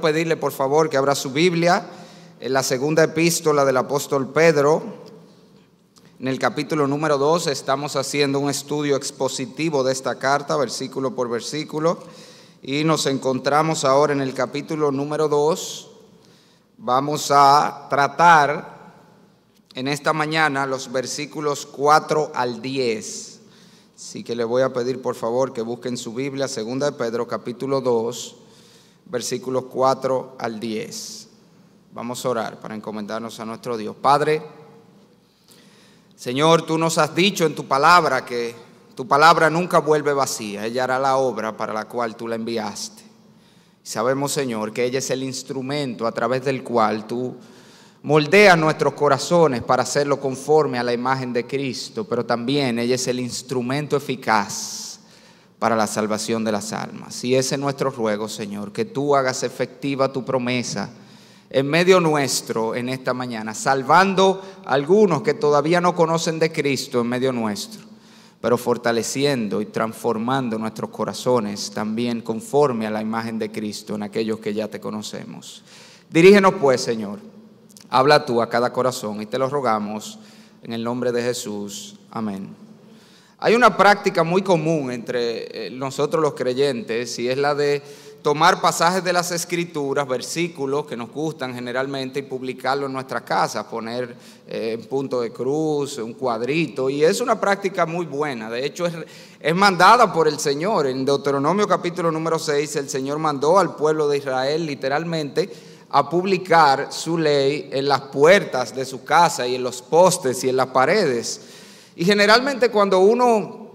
Pedirle por favor que abra su Biblia en la segunda epístola del apóstol Pedro. En el capítulo número 2 estamos haciendo un estudio expositivo de esta carta, versículo por versículo, y nos encontramos ahora en el capítulo número 2. Vamos a tratar en esta mañana los versículos 4 al 10. Así que le voy a pedir por favor que busquen su Biblia, segunda de Pedro, capítulo 2. Versículos 4 al 10. Vamos a orar para encomendarnos a nuestro Dios. Padre, Señor, tú nos has dicho en tu palabra que tu palabra nunca vuelve vacía. Ella hará la obra para la cual tú la enviaste. Sabemos, Señor, que ella es el instrumento a través del cual tú moldeas nuestros corazones para hacerlo conforme a la imagen de Cristo, pero también ella es el instrumento eficaz para la salvación de las almas. Y ese es nuestro ruego, Señor, que tú hagas efectiva tu promesa en medio nuestro en esta mañana, salvando a algunos que todavía no conocen de Cristo en medio nuestro, pero fortaleciendo y transformando nuestros corazones también conforme a la imagen de Cristo en aquellos que ya te conocemos. Dirígenos pues, Señor, habla tú a cada corazón y te lo rogamos en el nombre de Jesús. Amén. Hay una práctica muy común entre nosotros los creyentes y es la de tomar pasajes de las Escrituras, versículos que nos gustan generalmente y publicarlo en nuestra casa, poner en punto de cruz, un cuadrito, y es una práctica muy buena. De hecho es mandada por el Señor. En Deuteronomio capítulo número 6 el Señor mandó al pueblo de Israel literalmente a publicar su ley en las puertas de su casa y en los postes y en las paredes. Y generalmente cuando uno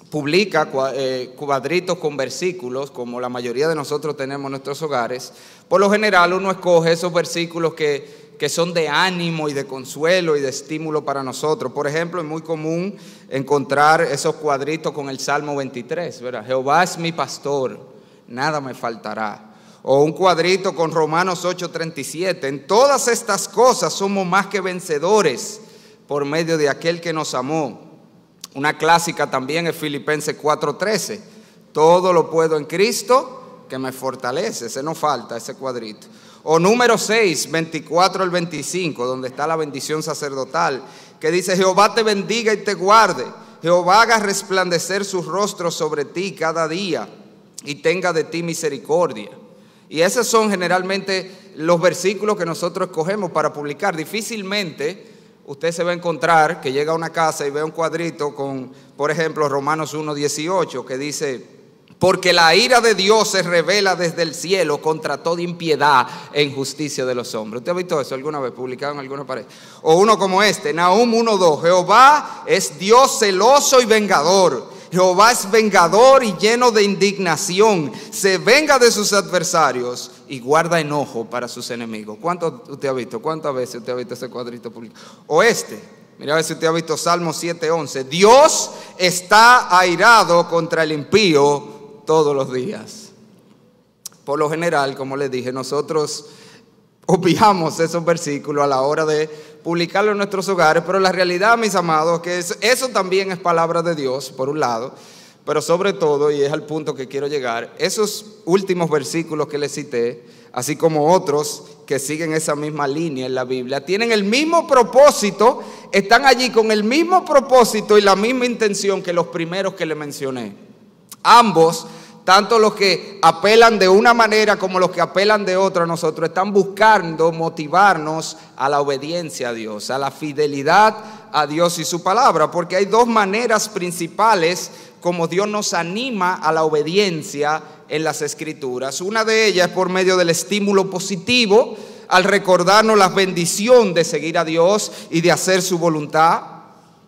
publica cuadritos con versículos, como la mayoría de nosotros tenemos en nuestros hogares, por lo general uno escoge esos versículos que son de ánimo y de consuelo y de estímulo para nosotros. Por ejemplo, es muy común encontrar esos cuadritos con el Salmo 23, ¿verdad? Jehová es mi pastor, nada me faltará. O un cuadrito con Romanos 8:37, en todas estas cosas somos más que vencedores por medio de aquel que nos amó. Una clásica también es Filipenses 4:13. Todo lo puedo en Cristo que me fortalece. Ese no falta, ese cuadrito. O número 6, 24 al 25, donde está la bendición sacerdotal, que dice: Jehová te bendiga y te guarde. Jehová haga resplandecer su rostro sobre ti cada día y tenga de ti misericordia. Y esos son generalmente los versículos que nosotros escogemos para publicar. Difícilmente usted se va a encontrar que llega a una casa y ve un cuadrito con, por ejemplo, Romanos 1:18, que dice: porque la ira de Dios se revela desde el cielo contra toda impiedad e injusticia de los hombres. ¿Usted ha visto eso alguna vez publicado en alguna pared? O uno como este, Nahum 1:2, Jehová es Dios celoso y vengador. Jehová es vengador y lleno de indignación. Se venga de sus adversarios y guarda enojo para sus enemigos. ¿Cuánto usted ha visto? ¿Cuántas veces usted ha visto ese cuadrito público? O mira a ver si usted ha visto Salmo 7:11. Dios está airado contra el impío todos los días. Por lo general, como les dije, nosotros obviamos esos versículos a la hora de publicarlo en nuestros hogares, pero la realidad, mis amados, que eso también es palabra de Dios, por un lado, pero sobre todo, y es al punto que quiero llegar, esos últimos versículos que les cité, así como otros que siguen esa misma línea en la Biblia, tienen el mismo propósito, están allí con el mismo propósito y la misma intención que los primeros que le mencioné. Ambos, tanto los que apelan de una manera como los que apelan de otra a nosotros, están buscando motivarnos a la obediencia a Dios, a la fidelidad a Dios y su palabra, porque hay dos maneras principales como Dios nos anima a la obediencia en las Escrituras. Una de ellas es por medio del estímulo positivo, al recordarnos la bendición de seguir a Dios y de hacer su voluntad,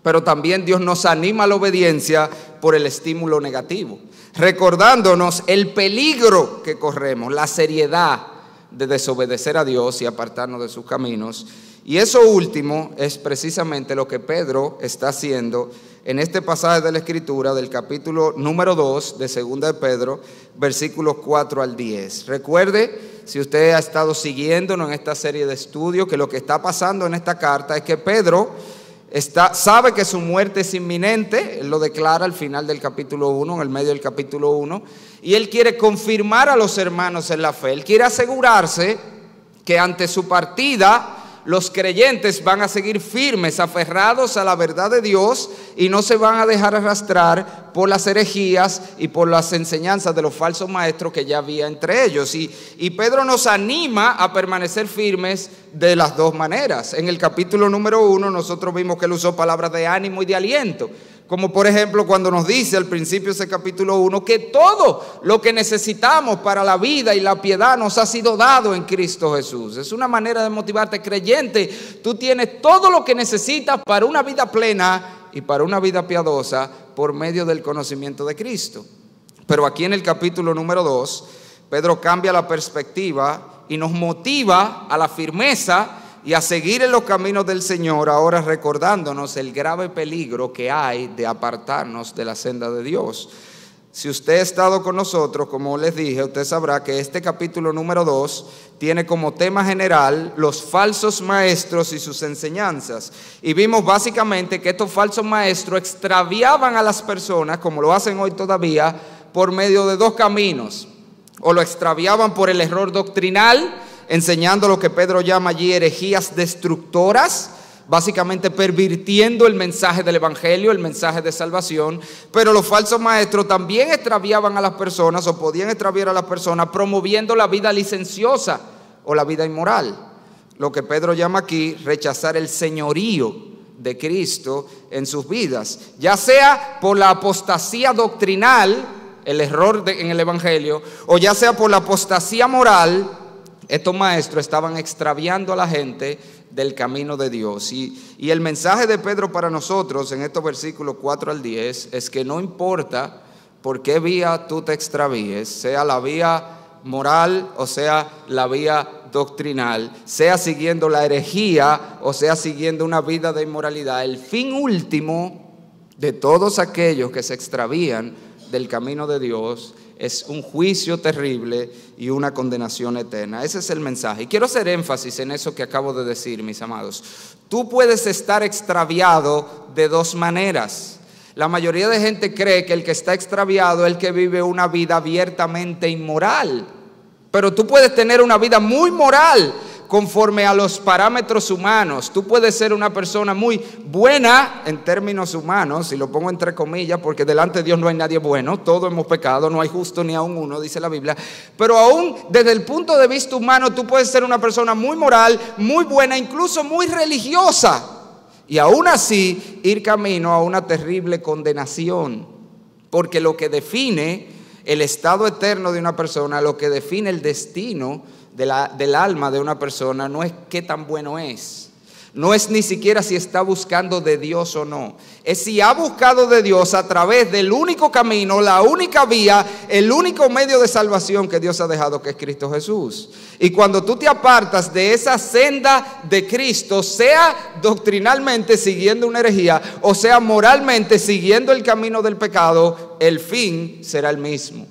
pero también Dios nos anima a la obediencia por el estímulo negativo, recordándonos el peligro que corremos, la seriedad de desobedecer a Dios y apartarnos de sus caminos. Y eso último es precisamente lo que Pedro está haciendo en este pasaje de la Escritura del capítulo número 2 de segunda de Pedro, versículos 4 al 10. Recuerde, si usted ha estado siguiéndonos en esta serie de estudios, que lo que está pasando en esta carta es que Pedro sabe que su muerte es inminente, él lo declara al final del capítulo 1, en el medio del capítulo 1, y él quiere confirmar a los hermanos en la fe, él quiere asegurarse que ante su partida los creyentes van a seguir firmes, aferrados a la verdad de Dios y no se van a dejar arrastrar por las herejías y por las enseñanzas de los falsos maestros que ya había entre ellos. Y Pedro nos anima a permanecer firmes de las dos maneras. En el capítulo número 1 nosotros vimos que él usó palabras de ánimo y de aliento. Como por ejemplo cuando nos dice al principio de ese capítulo 1 que todo lo que necesitamos para la vida y la piedad nos ha sido dado en Cristo Jesús. Es una manera de motivarte, creyente. Tú tienes todo lo que necesitas para una vida plena y para una vida piadosa por medio del conocimiento de Cristo. Pero aquí en el capítulo número 2, Pedro cambia la perspectiva y nos motiva a la firmeza y a seguir en los caminos del Señor, ahora recordándonos el grave peligro que hay de apartarnos de la senda de Dios. Si usted ha estado con nosotros, como les dije, usted sabrá que este capítulo número 2 tiene como tema general los falsos maestros y sus enseñanzas. Y vimos básicamente que estos falsos maestros extraviaban a las personas, como lo hacen hoy todavía, por medio de dos caminos. O lo extraviaban por el error doctrinal, enseñando lo que Pedro llama allí herejías destructoras, básicamente pervirtiendo el mensaje del evangelio, el mensaje de salvación. Pero los falsos maestros también extraviaban a las personas, o podían extraviar a las personas, promoviendo la vida licenciosa o la vida inmoral. Lo que Pedro llama aquí rechazar el señorío de Cristo en sus vidas, ya sea por la apostasía doctrinal, el error en el evangelio, o ya sea por la apostasía moral. Estos maestros estaban extraviando a la gente del camino de Dios. Y el mensaje de Pedro para nosotros en estos versículos 4 al 10 es que no importa por qué vía tú te extravíes, sea la vía moral o sea la vía doctrinal, sea siguiendo la herejía o sea siguiendo una vida de inmoralidad, el fin último de todos aquellos que se extravían del camino de Dios es un juicio terrible y una condenación eterna. Ese es el mensaje. Y quiero hacer énfasis en eso que acabo de decir, mis amados. Tú puedes estar extraviado de dos maneras. La mayoría de gente cree que el que está extraviado es el que vive una vida abiertamente inmoral. Pero tú puedes tener una vida muy moral conforme a los parámetros humanos. Tú puedes ser una persona muy buena en términos humanos, y lo pongo entre comillas porque delante de Dios no hay nadie bueno, todos hemos pecado, no hay justo ni aun uno, dice la Biblia. Pero aún desde el punto de vista humano tú puedes ser una persona muy moral, muy buena, incluso muy religiosa, y aún así ir camino a una terrible condenación, porque lo que define el estado eterno de una persona, lo que define el destino del alma de una persona, no es qué tan bueno es, no es ni siquiera si está buscando de Dios o no, es si ha buscado de Dios a través del único camino, la única vía, el único medio de salvación que Dios ha dejado, que es Cristo Jesús. Y cuando tú te apartas de esa senda de Cristo, sea doctrinalmente siguiendo una herejía o sea moralmente siguiendo el camino del pecado, el fin será el mismo: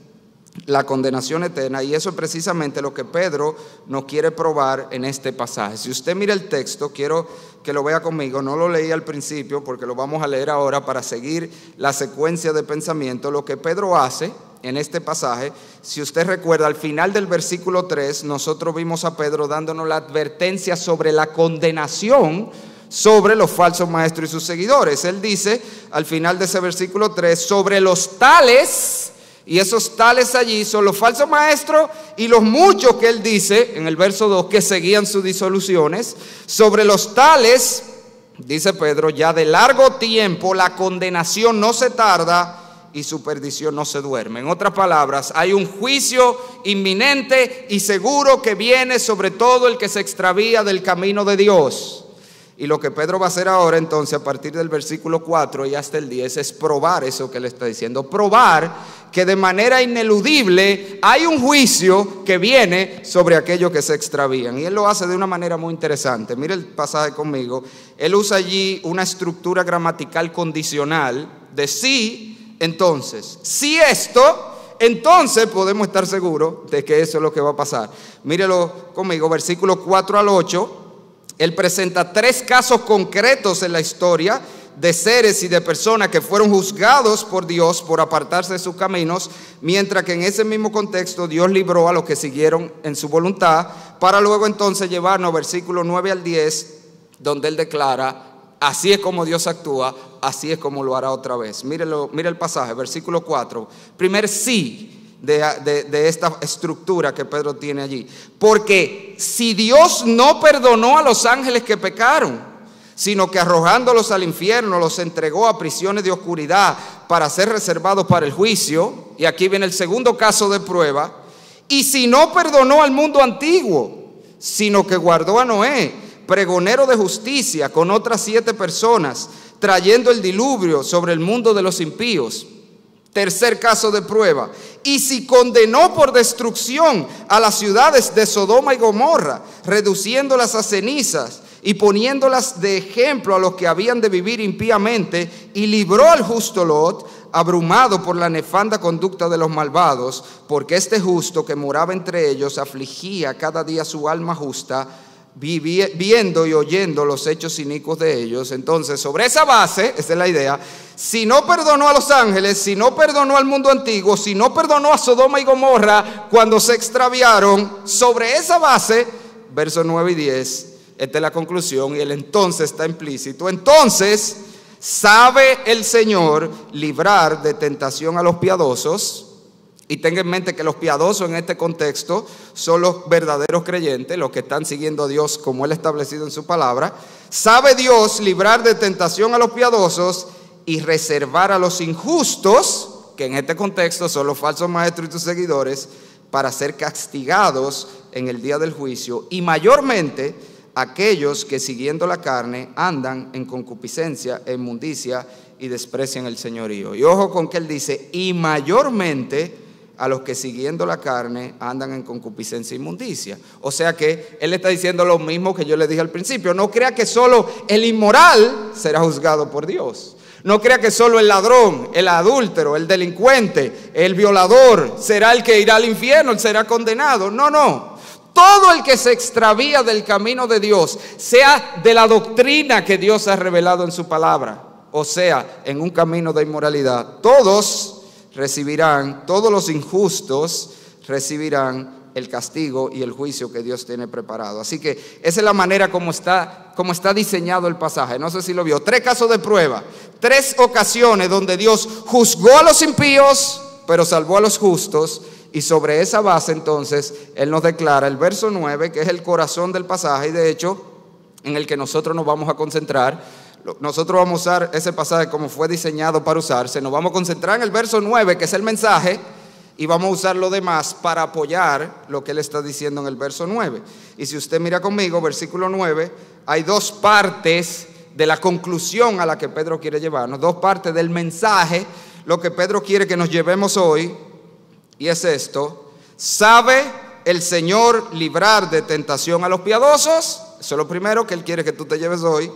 la condenación eterna. Y eso es precisamente lo que Pedro nos quiere probar en este pasaje. Si usted mira el texto, quiero que lo vea conmigo. No lo leí al principio porque lo vamos a leer ahora para seguir la secuencia de pensamiento. Lo que Pedro hace en este pasaje, si usted recuerda, al final del versículo 3, nosotros vimos a Pedro dándonos la advertencia sobre la condenación sobre los falsos maestros y sus seguidores. Él dice al final de ese versículo 3, sobre los tales. Y esos tales allí son los falsos maestros y los muchos que él dice en el verso 2 que seguían sus disoluciones. Sobre los tales, dice Pedro, ya de largo tiempo la condenación no se tarda y su perdición no se duerme. En otras palabras, hay un juicio inminente y seguro que viene sobre todo el que se extravía del camino de Dios. Y lo que Pedro va a hacer ahora entonces a partir del versículo 4 y hasta el 10 es probar eso que le está diciendo. Probar que de manera ineludible hay un juicio que viene sobre aquellos que se extravían. Y él lo hace de una manera muy interesante. Mire el pasaje conmigo. Él usa allí una estructura gramatical condicional de sí, entonces. Si esto, entonces podemos estar seguros de que eso es lo que va a pasar. Mírelo conmigo, versículos 4 al 8. Él presenta 3 casos concretos en la historia de seres y de personas que fueron juzgados por Dios por apartarse de sus caminos, mientras que en ese mismo contexto Dios libró a los que siguieron en su voluntad, para luego entonces llevarnos versículos 9 al 10, donde Él declara: así es como Dios actúa, así es como lo hará otra vez. Mire el pasaje, versículo 4, primer sí de esta estructura que Pedro tiene allí. Porque si Dios no perdonó a los ángeles que pecaron, sino que arrojándolos al infierno los entregó a prisiones de oscuridad para ser reservados para el juicio, y aquí viene el segundo caso de prueba, y si no perdonó al mundo antiguo, sino que guardó a Noé, pregonero de justicia, con otras 7 personas, trayendo el diluvio sobre el mundo de los impíos. Tercer caso de prueba. Y si condenó por destrucción a las ciudades de Sodoma y Gomorra, reduciéndolas a cenizas y poniéndolas de ejemplo a los que habían de vivir impíamente, y libró al justo Lot, abrumado por la nefanda conducta de los malvados, porque este justo que moraba entre ellos afligía cada día su alma justa, viendo y oyendo los hechos inicuos de ellos. Entonces, sobre esa base, esa es la idea, si no perdonó a los ángeles, si no perdonó al mundo antiguo, si no perdonó a Sodoma y Gomorra cuando se extraviaron, sobre esa base, versos 9 y 10, esta es la conclusión, y el entonces está implícito. Entonces, ¿sabe el Señor librar de tentación a los piadosos? Y tenga en mente que los piadosos en este contexto son los verdaderos creyentes, los que están siguiendo a Dios como Él ha establecido en su palabra. ¿Sabe Dios librar de tentación a los piadosos y reservar a los injustos, que en este contexto son los falsos maestros y sus seguidores, para ser castigados en el día del juicio? Y mayormente aquellos que siguiendo la carne andan en concupiscencia e inmundicia y desprecian el señorío. Y ojo con que Él dice: y mayormente a los que siguiendo la carne andan en concupiscencia e inmundicia. O sea que Él está diciendo lo mismo que yo le dije al principio. No crea que solo el inmoral será juzgado por Dios. No crea que solo el ladrón, el adúltero, el delincuente, el violador será el que irá al infierno, él será condenado. No, no. Todo el que se extravía del camino de Dios, sea de la doctrina que Dios ha revelado en su palabra, o sea, en un camino de inmoralidad, todos los injustos recibirán el castigo y el juicio que Dios tiene preparado. Así que esa es la manera como está diseñado el pasaje. No sé si lo vio. 3 casos de prueba, 3 ocasiones donde Dios juzgó a los impíos, pero salvó a los justos. Y sobre esa base entonces Él nos declara el verso 9, que es el corazón del pasaje, y de hecho en el que nosotros nos vamos a concentrar. Nosotros vamos a usar ese pasaje como fue diseñado para usarse. Nos vamos a concentrar en el verso 9, que es el mensaje, y vamos a usar lo demás para apoyar lo que Él está diciendo en el verso 9. Y si usted mira conmigo, versículo 9, hay 2 partes de la conclusión a la que Pedro quiere llevarnos, 2 partes del mensaje, lo que Pedro quiere que nos llevemos hoy. Y es esto: ¿sabe el Señor librar de tentación a los piadosos? Eso es lo primero que Él quiere que tú te lleves hoy.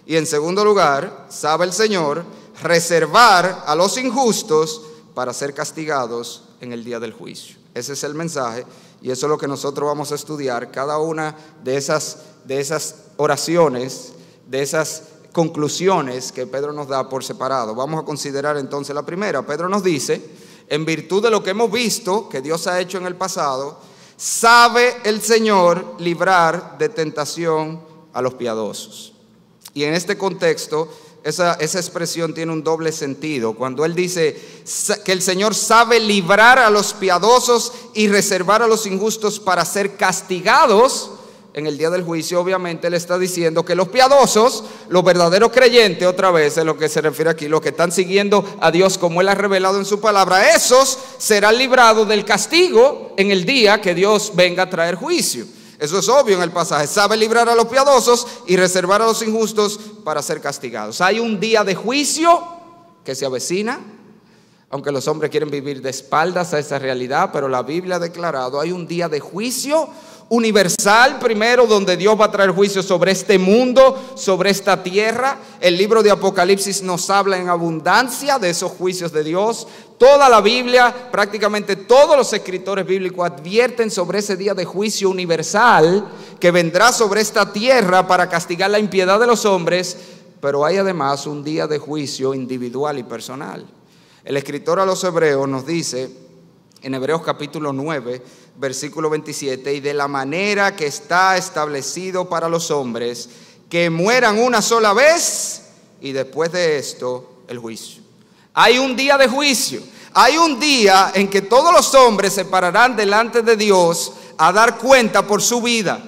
Y en segundo lugar, ¿sabe el Señor reservar a los injustos para ser castigados en el día del juicio? Ese es el mensaje, y eso es lo que nosotros vamos a estudiar. Cada una de esas oraciones, de esas conclusiones que Pedro nos da por separado. Vamos a considerar entonces la primera. Pedro nos dice: en virtud de lo que hemos visto que Dios ha hecho en el pasado, sabe el Señor librar de tentación a los piadosos. Y en este contexto, esa expresión tiene un doble sentido. Cuando Él dice que el Señor sabe librar a los piadosos y reservar a los injustos para ser castigados en el día del juicio, obviamente Él está diciendo que los piadosos, los verdaderos creyentes, otra vez es lo que se refiere aquí, los que están siguiendo a Dios como Él ha revelado en su palabra, esos serán librados del castigo en el día que Dios venga a traer juicio. Eso es obvio en el pasaje. Sabe librar a los piadosos y reservar a los injustos para ser castigados. Hay un día de juicio que se avecina, aunque los hombres quieren vivir de espaldas a esa realidad, pero la Biblia ha declarado: hay un día de juicio universal primero, donde Dios va a traer juicio sobre este mundo, sobre esta tierra. El libro de Apocalipsis nos habla en abundancia de esos juicios de Dios. Toda la Biblia, prácticamente todos los escritores bíblicos advierten sobre ese día de juicio universal que vendrá sobre esta tierra para castigar la impiedad de los hombres, pero hay además un día de juicio individual y personal. El escritor a los Hebreos nos dice, en Hebreos capítulo 9, versículo 27, y de la manera que está establecido para los hombres, que mueran una sola vez, y después de esto, el juicio. Hay un día de juicio. Hay un día en que todos los hombres se pararán delante de Dios a dar cuenta por su vida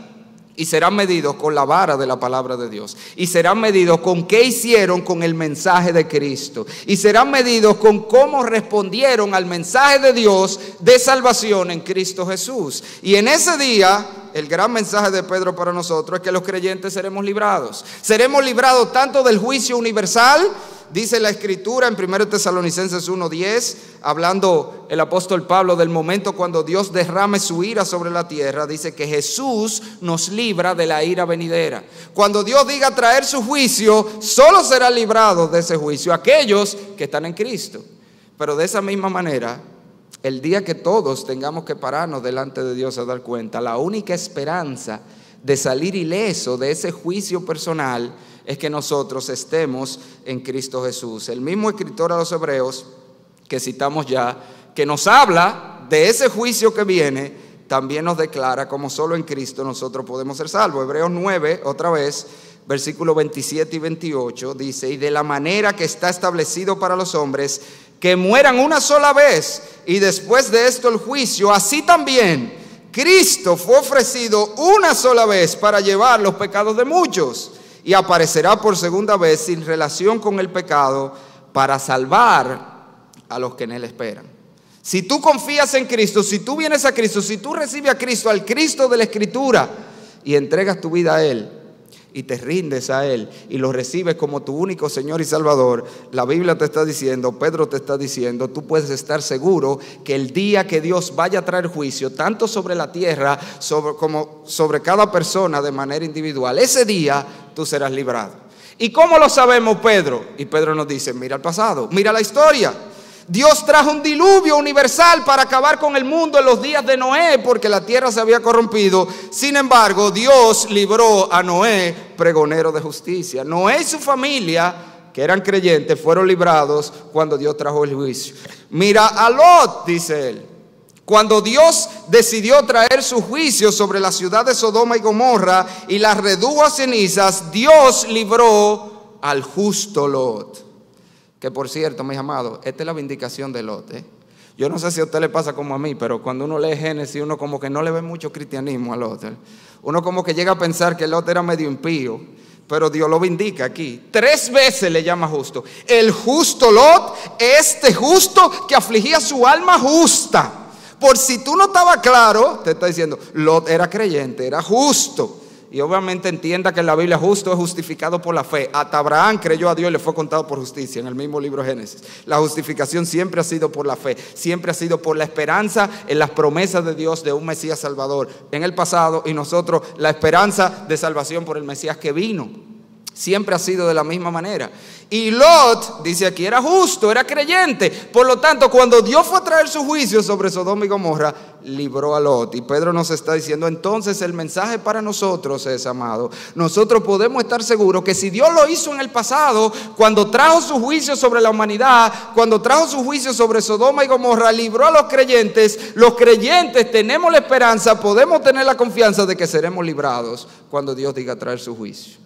y serán medidos con la vara de la palabra de Dios y serán medidos con qué hicieron con el mensaje de Cristo y serán medidos con cómo respondieron al mensaje de Dios de salvación en Cristo Jesús. Y en ese día el gran mensaje de Pedro para nosotros es que los creyentes seremos librados tanto del juicio universal. Dice la Escritura en 1 Tesalonicenses 1:10, hablando el apóstol Pablo del momento cuando Dios derrame su ira sobre la tierra, dice que Jesús nos libra de la ira venidera. Cuando Dios diga traer su juicio, solo serán librados de ese juicio aquellos que están en Cristo. Pero de esa misma manera, el día que todos tengamos que pararnos delante de Dios a dar cuenta, la única esperanza de salir ileso de ese juicio personal es que nosotros estemos en Cristo Jesús. El mismo escritor a los Hebreos que citamos ya, que nos habla de ese juicio que viene, también nos declara como solo en Cristo nosotros podemos ser salvos. Hebreos 9, otra vez, versículos 27 y 28, dice, y de la manera que está establecido para los hombres, que mueran una sola vez, y después de esto el juicio, así también Cristo fue ofrecido una sola vez para llevar los pecados de muchos, y aparecerá por segunda vez sin relación con el pecado para salvar a los que en él esperan. Si tú confías en Cristo, si tú vienes a Cristo, si tú recibes a Cristo, al Cristo de la Escritura, y entregas tu vida a Él, y te rindes a Él, y lo recibes como tu único Señor y Salvador, la Biblia te está diciendo, Pedro te está diciendo, tú puedes estar seguro que el día que Dios vaya a traer juicio, tanto sobre la tierra como sobre cada persona de manera individual, ese día tú serás librado. ¿Y cómo lo sabemos, Pedro? Y Pedro nos dice, mira el pasado, mira la historia. Dios trajo un diluvio universal para acabar con el mundo en los días de Noé, porque la tierra se había corrompido. Sin embargo, Dios libró a Noé, pregonero de justicia. Noé y su familia, que eran creyentes, fueron librados cuando Dios trajo el juicio. Mira a Lot, dice él. Cuando Dios decidió traer su juicio sobre la ciudad de Sodoma y Gomorra y las redujo a cenizas, Dios libró al justo Lot. Que por cierto, mis amados, esta es la vindicación de Lot. Yo no sé si a usted le pasa como a mí, pero cuando uno lee Génesis, uno como que no le ve mucho cristianismo a Lot. Uno como que llega a pensar que Lot era medio impío, pero Dios lo vindica aquí. 3 veces le llama justo. El justo Lot, este justo que afligía su alma justa. Por si tú no estabas claro, te está diciendo, Lot era creyente, era justo. Y obviamente entienda que en la Biblia justo es justificado por la fe. Hasta Abraham creyó a Dios y le fue contado por justicia en el mismo libro de Génesis. La justificación siempre ha sido por la fe, siempre ha sido por la esperanza en las promesas de Dios de un Mesías Salvador en el pasado, y nosotros la esperanza de salvación por el Mesías que vino. Siempre ha sido de la misma manera. Y Lot, dice aquí, era justo, era creyente. Por lo tanto, cuando Dios fue a traer su juicio sobre Sodoma y Gomorra, libró a Lot. Y Pedro nos está diciendo, entonces el mensaje para nosotros es, amado, nosotros podemos estar seguros que si Dios lo hizo en el pasado, cuando trajo su juicio sobre la humanidad, cuando trajo su juicio sobre Sodoma y Gomorra, libró a los creyentes tenemos la esperanza, podemos tener la confianza de que seremos librados cuando Dios diga traer su juicio.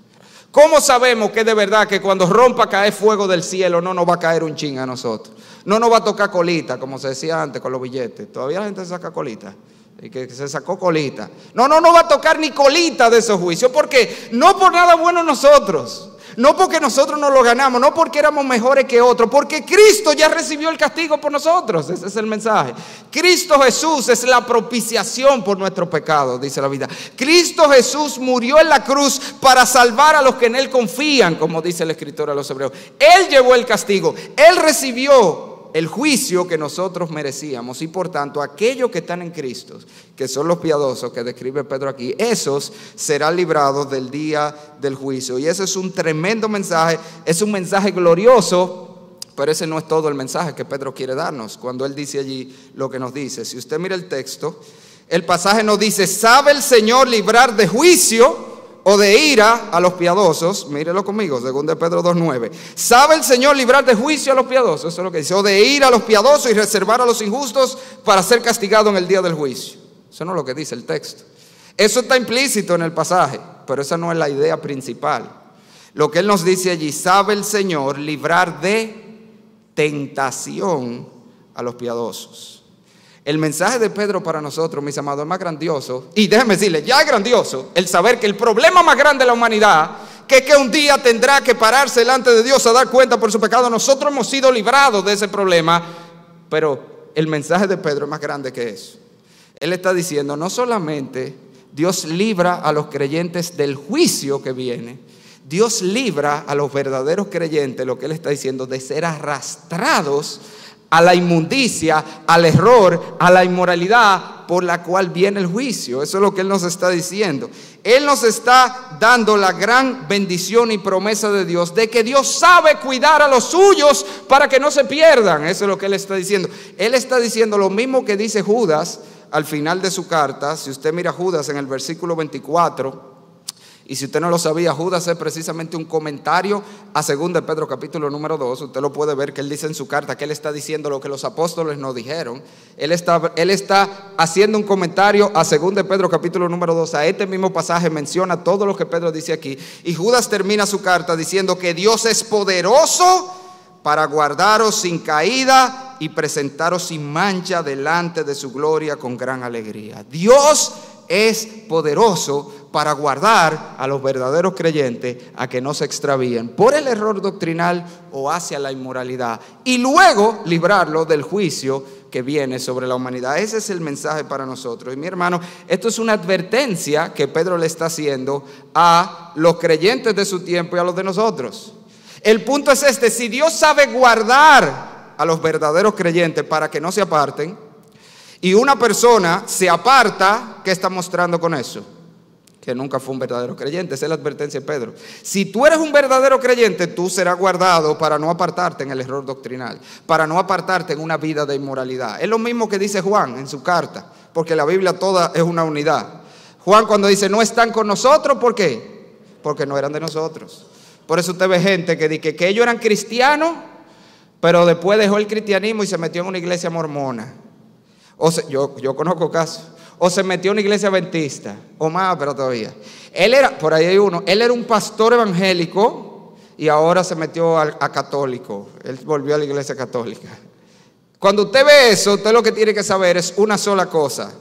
¿Cómo sabemos que de verdad que cuando rompa a caer fuego del cielo no nos va a caer un chin a nosotros? No nos va a tocar colita, como se decía antes con los billetes. Todavía la gente saca colita. Y que se sacó colita. No va a tocar ni colita de esos juicios. ¿Por qué? No por nada bueno nosotros. No porque nosotros nos lo ganamos, no porque éramos mejores que otros, porque Cristo ya recibió el castigo por nosotros. Ese es el mensaje. Cristo Jesús es la propiciación por nuestro pecado, dice la Biblia. Cristo Jesús murió en la cruz para salvar a los que en Él confían, como dice el escritor a los Hebreos. Él llevó el castigo, Él recibió el juicio que nosotros merecíamos, y por tanto aquellos que están en Cristo, que son los piadosos que describe Pedro aquí, esos serán librados del día del juicio. Y ese es un tremendo mensaje, es un mensaje glorioso, pero ese no es todo el mensaje que Pedro quiere darnos cuando él dice allí lo que nos dice. Si usted mira el texto, El pasaje nos dice, ¿sabe el Señor librar de juicio o de ira a los piadosos? Mírelo conmigo, 2 Pedro 2:9. ¿Sabe el Señor librar de juicio a los piadosos? Eso es lo que dice. O de ira a los piadosos y reservar a los injustos para ser castigado en el día del juicio. Eso no es lo que dice el texto. Eso está implícito en el pasaje, pero esa no es la idea principal. Lo que Él nos dice allí, ¿sabe el Señor librar de tentación a los piadosos? El mensaje de Pedro para nosotros, mis amados, es más grandioso. Y déjeme decirle, ya es grandioso el saber que el problema más grande de la humanidad, que un día tendrá que pararse delante de Dios a dar cuenta por su pecado. Nosotros hemos sido librados de ese problema. Pero el mensaje de Pedro es más grande que eso. Él está diciendo, no solamente Dios libra a los creyentes del juicio que viene, Dios libra a los verdaderos creyentes, lo que Él está diciendo, de ser arrastrados a la inmundicia, al error, a la inmoralidad por la cual viene el juicio. Eso es lo que Él nos está diciendo. Él nos está dando la gran bendición y promesa de Dios, de que Dios sabe cuidar a los suyos para que no se pierdan. Eso es lo que Él está diciendo. Él está diciendo lo mismo que dice Judas al final de su carta. Si usted mira Judas en el versículo 24, y si usted no lo sabía, Judas es precisamente un comentario a 2 de Pedro capítulo número 2. Usted lo puede ver que él dice en su carta que él está diciendo lo que los apóstoles nos dijeron. Él está haciendo un comentario a 2 de Pedro capítulo número 2. A este mismo pasaje menciona todo lo que Pedro dice aquí. Y Judas termina su carta diciendo que Dios es poderoso para guardaros sin caída y presentaros sin mancha delante de su gloria con gran alegría. Dios es poderoso para guardar a los verdaderos creyentes a que no se extravíen por el error doctrinal o hacia la inmoralidad, y luego librarlo del juicio que viene sobre la humanidad. Ese es el mensaje para nosotros. Y mi hermano, esto es una advertencia que Pedro le está haciendo a los creyentes de su tiempo y a los de nosotros. El punto es este: si Dios sabe guardar a los verdaderos creyentes para que no se aparten, y una persona se aparta, ¿qué está mostrando con eso? Que nunca fue un verdadero creyente. Esa es la advertencia de Pedro. Si tú eres un verdadero creyente, tú serás guardado para no apartarte en el error doctrinal, para no apartarte en una vida de inmoralidad. Es lo mismo que dice Juan en su carta, porque la Biblia toda es una unidad. Juan cuando dice no están con nosotros, ¿por qué? Porque no eran de nosotros. Por eso usted ve gente que dice que ellos eran cristianos, pero después dejó el cristianismo y se metió en una iglesia mormona. Yo conozco casos. O se metió en una iglesia adventista, o más, pero todavía. Por ahí hay uno, él era un pastor evangélico y ahora se metió a católico. Él volvió a la iglesia católica. Cuando usted ve eso, usted lo que tiene que saber es una sola cosa.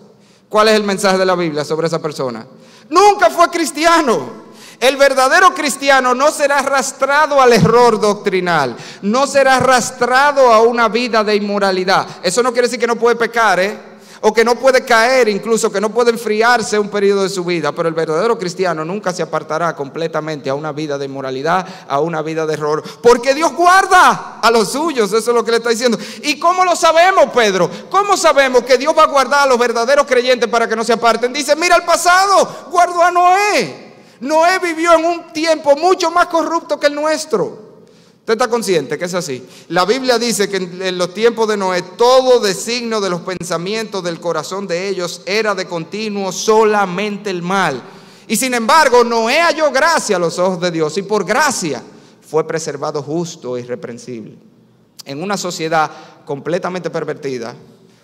¿Cuál es el mensaje de la Biblia sobre esa persona? Nunca fue cristiano. El verdadero cristiano no será arrastrado al error doctrinal, no será arrastrado a una vida de inmoralidad. Eso no quiere decir que no puede pecar, o que no puede caer, incluso que no puede enfriarse un periodo de su vida, pero el verdadero cristiano nunca se apartará completamente a una vida de inmoralidad, a una vida de error, porque Dios guarda a los suyos. Eso es lo que le está diciendo. ¿Y cómo lo sabemos, Pedro? ¿Cómo sabemos que Dios va a guardar a los verdaderos creyentes para que no se aparten? Dice, mira el pasado, guardó a Noé. Noé vivió en un tiempo mucho más corrupto que el nuestro. ¿Usted está consciente que es así? La Biblia dice que en los tiempos de Noé todo designio de los pensamientos del corazón de ellos era de continuo solamente el mal. Y sin embargo Noé halló gracia a los ojos de Dios, y por gracia fue preservado justo e irreprensible. En una sociedad completamente pervertida.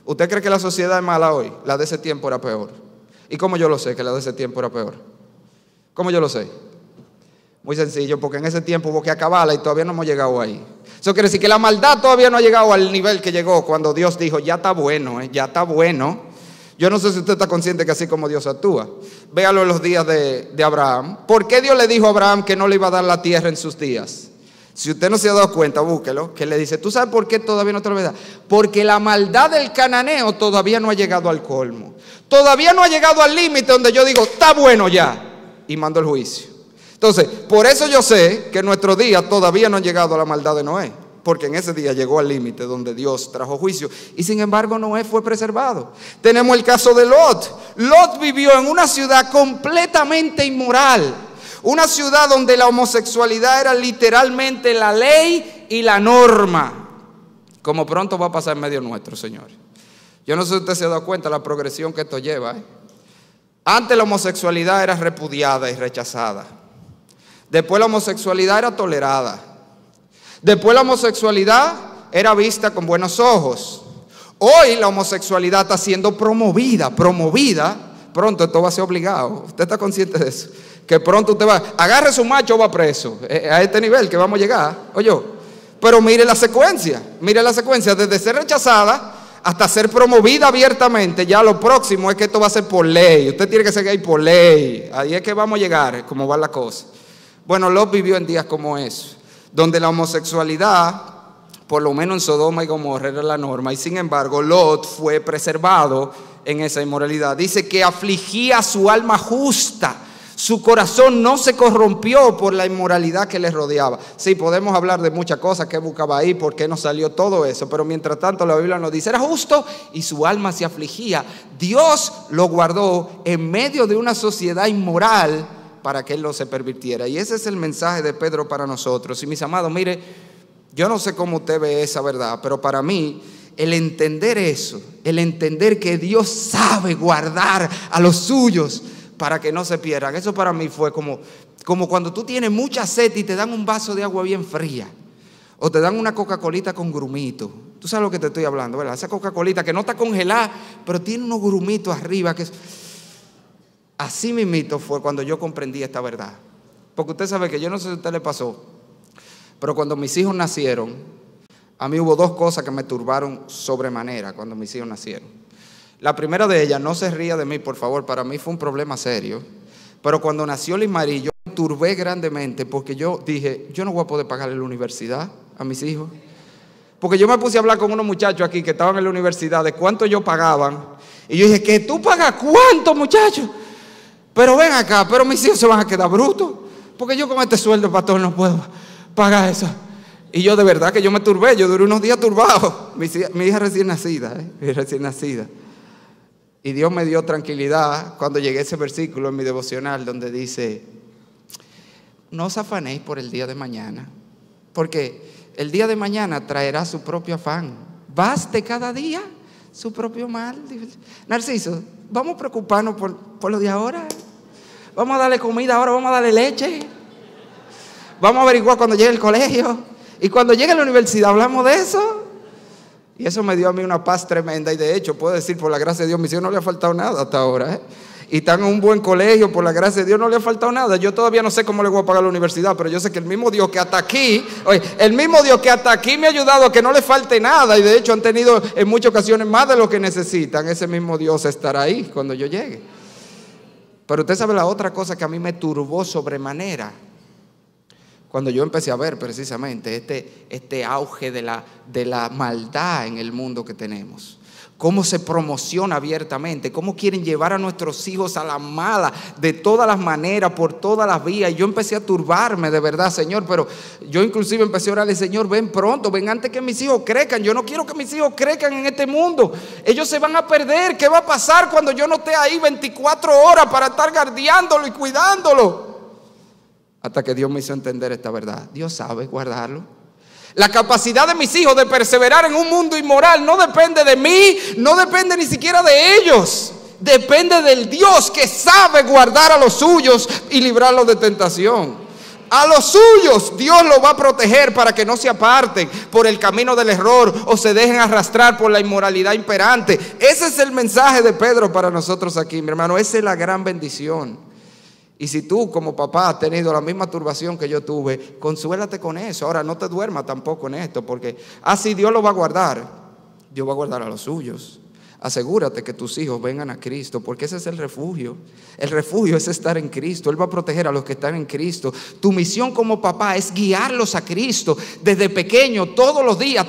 ¿Usted cree que la sociedad es mala hoy? La de ese tiempo era peor. ¿Y cómo yo lo sé que la de ese tiempo era peor? ¿Cómo yo lo sé? Muy sencillo, porque en ese tiempo hubo que acabarla y todavía no hemos llegado ahí. Eso quiere decir que la maldad todavía no ha llegado al nivel que llegó cuando Dios dijo, ya está bueno, ya está bueno. Yo no sé si usted está consciente que así como Dios actúa. Véalo en los días de Abraham. ¿Por qué Dios le dijo a Abraham que no le iba a dar la tierra en sus días? Si usted no se ha dado cuenta, búsquelo, que le dice, ¿tú sabes por qué todavía no te lo voy a dar? Porque la maldad del cananeo todavía no ha llegado al colmo. Todavía no ha llegado al límite donde yo digo, está bueno ya, y mando el juicio. Entonces, por eso yo sé que en nuestros días todavía no han llegado a la maldad de Noé, porque en ese día llegó al límite donde Dios trajo juicio, y sin embargo Noé fue preservado. Tenemos el caso de Lot. Lot vivió en una ciudad completamente inmoral, una ciudad donde la homosexualidad era literalmente la ley y la norma, como pronto va a pasar en medio nuestro, señores. Yo no sé si usted se ha dado cuenta de la progresión que esto lleva. Antes la homosexualidad era repudiada y rechazada. Después la homosexualidad era tolerada. Después la homosexualidad era vista con buenos ojos. Hoy la homosexualidad está siendo promovida. Pronto esto va a ser obligado. ¿Usted está consciente de eso? Que pronto usted va, agarre su macho o va preso. A este nivel que vamos a llegar. Oye, pero mire la secuencia. Desde ser rechazada hasta ser promovida abiertamente. Ya lo próximo es que esto va a ser por ley. Usted tiene que ser gay por ley. Ahí es que vamos a llegar, como va la cosa. Bueno, Lot vivió en días como eso, donde la homosexualidad, por lo menos en Sodoma y Gomorra, era la norma. Y sin embargo, Lot fue preservado en esa inmoralidad. Dice que afligía su alma justa. Su corazón no se corrompió por la inmoralidad que le rodeaba. Sí, podemos hablar de muchas cosas que buscaba ahí, por qué no salió todo eso. Pero mientras tanto la Biblia nos dice, era justo y su alma se afligía. Dios lo guardó en medio de una sociedad inmoral para que él no se pervirtiera. Y ese es el mensaje de Pedro para nosotros. Y mis amados, mire, yo no sé cómo usted ve esa verdad, pero para mí el entender eso, el entender que Dios sabe guardar a los suyos para que no se pierdan, eso para mí fue como cuando tú tienes mucha sed y te dan un vaso de agua bien fría o te dan una Coca-Colita con grumito. Tú sabes lo que te estoy hablando, ¿verdad? Esa Coca-Colita que no está congelada, pero tiene unos grumitos arriba. Así mismito fue cuando yo comprendí esta verdad. Porque usted sabe que yo no sé si a usted le pasó, pero cuando mis hijos nacieron, a mí hubo dos cosas que me turbaron sobremanera cuando mis hijos nacieron. La primera de ellas, no se ría de mí, por favor, para mí fue un problema serio. Pero cuando nació Lismarí, yo me turbé grandemente porque yo dije, yo no voy a poder pagarle la universidad a mis hijos. Porque yo me puse a hablar con unos muchachos aquí que estaban en la universidad de cuánto ellos pagaban. Y yo dije, ¿que tú pagas cuánto, muchachos? Pero ven acá, pero mis hijos se van a quedar brutos. Porque yo con este sueldo, pastor, no puedo pagar eso. Y yo de verdad que yo me turbé, yo duré unos días turbado. Mi hija recién nacida, recién nacida. Y Dios me dio tranquilidad cuando llegué a ese versículo en mi devocional donde dice, no os afanéis por el día de mañana, porque el día de mañana traerá su propio afán. Baste cada día su propio mal. Narciso, vamos a preocuparnos por lo de ahora. Vamos a darle comida ahora, vamos a darle leche. Vamos a averiguar cuando llegue el colegio. Y cuando llegue a la universidad hablamos de eso. Y eso me dio a mí una paz tremenda. Y de hecho, puedo decir, por la gracia de Dios, mis hijos no le ha faltado nada hasta ahora. Y están en un buen colegio, por la gracia de Dios no le ha faltado nada. Yo todavía no sé cómo le voy a pagar la universidad, pero yo sé que el mismo Dios que hasta aquí, me ha ayudado a que no le falte nada. Y de hecho han tenido en muchas ocasiones más de lo que necesitan. Ese mismo Dios estará ahí cuando yo llegue. Pero usted sabe la otra cosa que a mí me turbó sobremanera. Cuando yo empecé a ver precisamente este auge de la maldad en el mundo que tenemos. Cómo se promociona abiertamente, cómo quieren llevar a nuestros hijos a la mala de todas las maneras, por todas las vías. Y yo empecé a turbarme de verdad, Señor, pero yo inclusive empecé a orarle, Señor, ven pronto, ven antes que mis hijos crezcan. Yo no quiero que mis hijos crezcan en este mundo. Ellos se van a perder. ¿Qué va a pasar cuando yo no esté ahí 24 horas para estar guardiándolo y cuidándolo? Hasta que Dios me hizo entender esta verdad. Dios sabe guardarlo. La capacidad de mis hijos de perseverar en un mundo inmoral no depende de mí, no depende ni siquiera de ellos. Depende del Dios que sabe guardar a los suyos y librarlos de tentación. A los suyos Dios los va a proteger para que no se aparten por el camino del error o se dejen arrastrar por la inmoralidad imperante. Ese es el mensaje de Pedro para nosotros aquí, mi hermano. Esa es la gran bendición. Y si tú como papá has tenido la misma turbación que yo tuve, consuélate con eso. Ahora no te duermas tampoco en esto, porque así Dios lo va a guardar. Dios va a guardar a los suyos. Asegúrate que tus hijos vengan a Cristo, porque ese es el refugio. El refugio es estar en Cristo. Él va a proteger a los que están en Cristo. Tu misión como papá es guiarlos a Cristo desde pequeño, todos los días,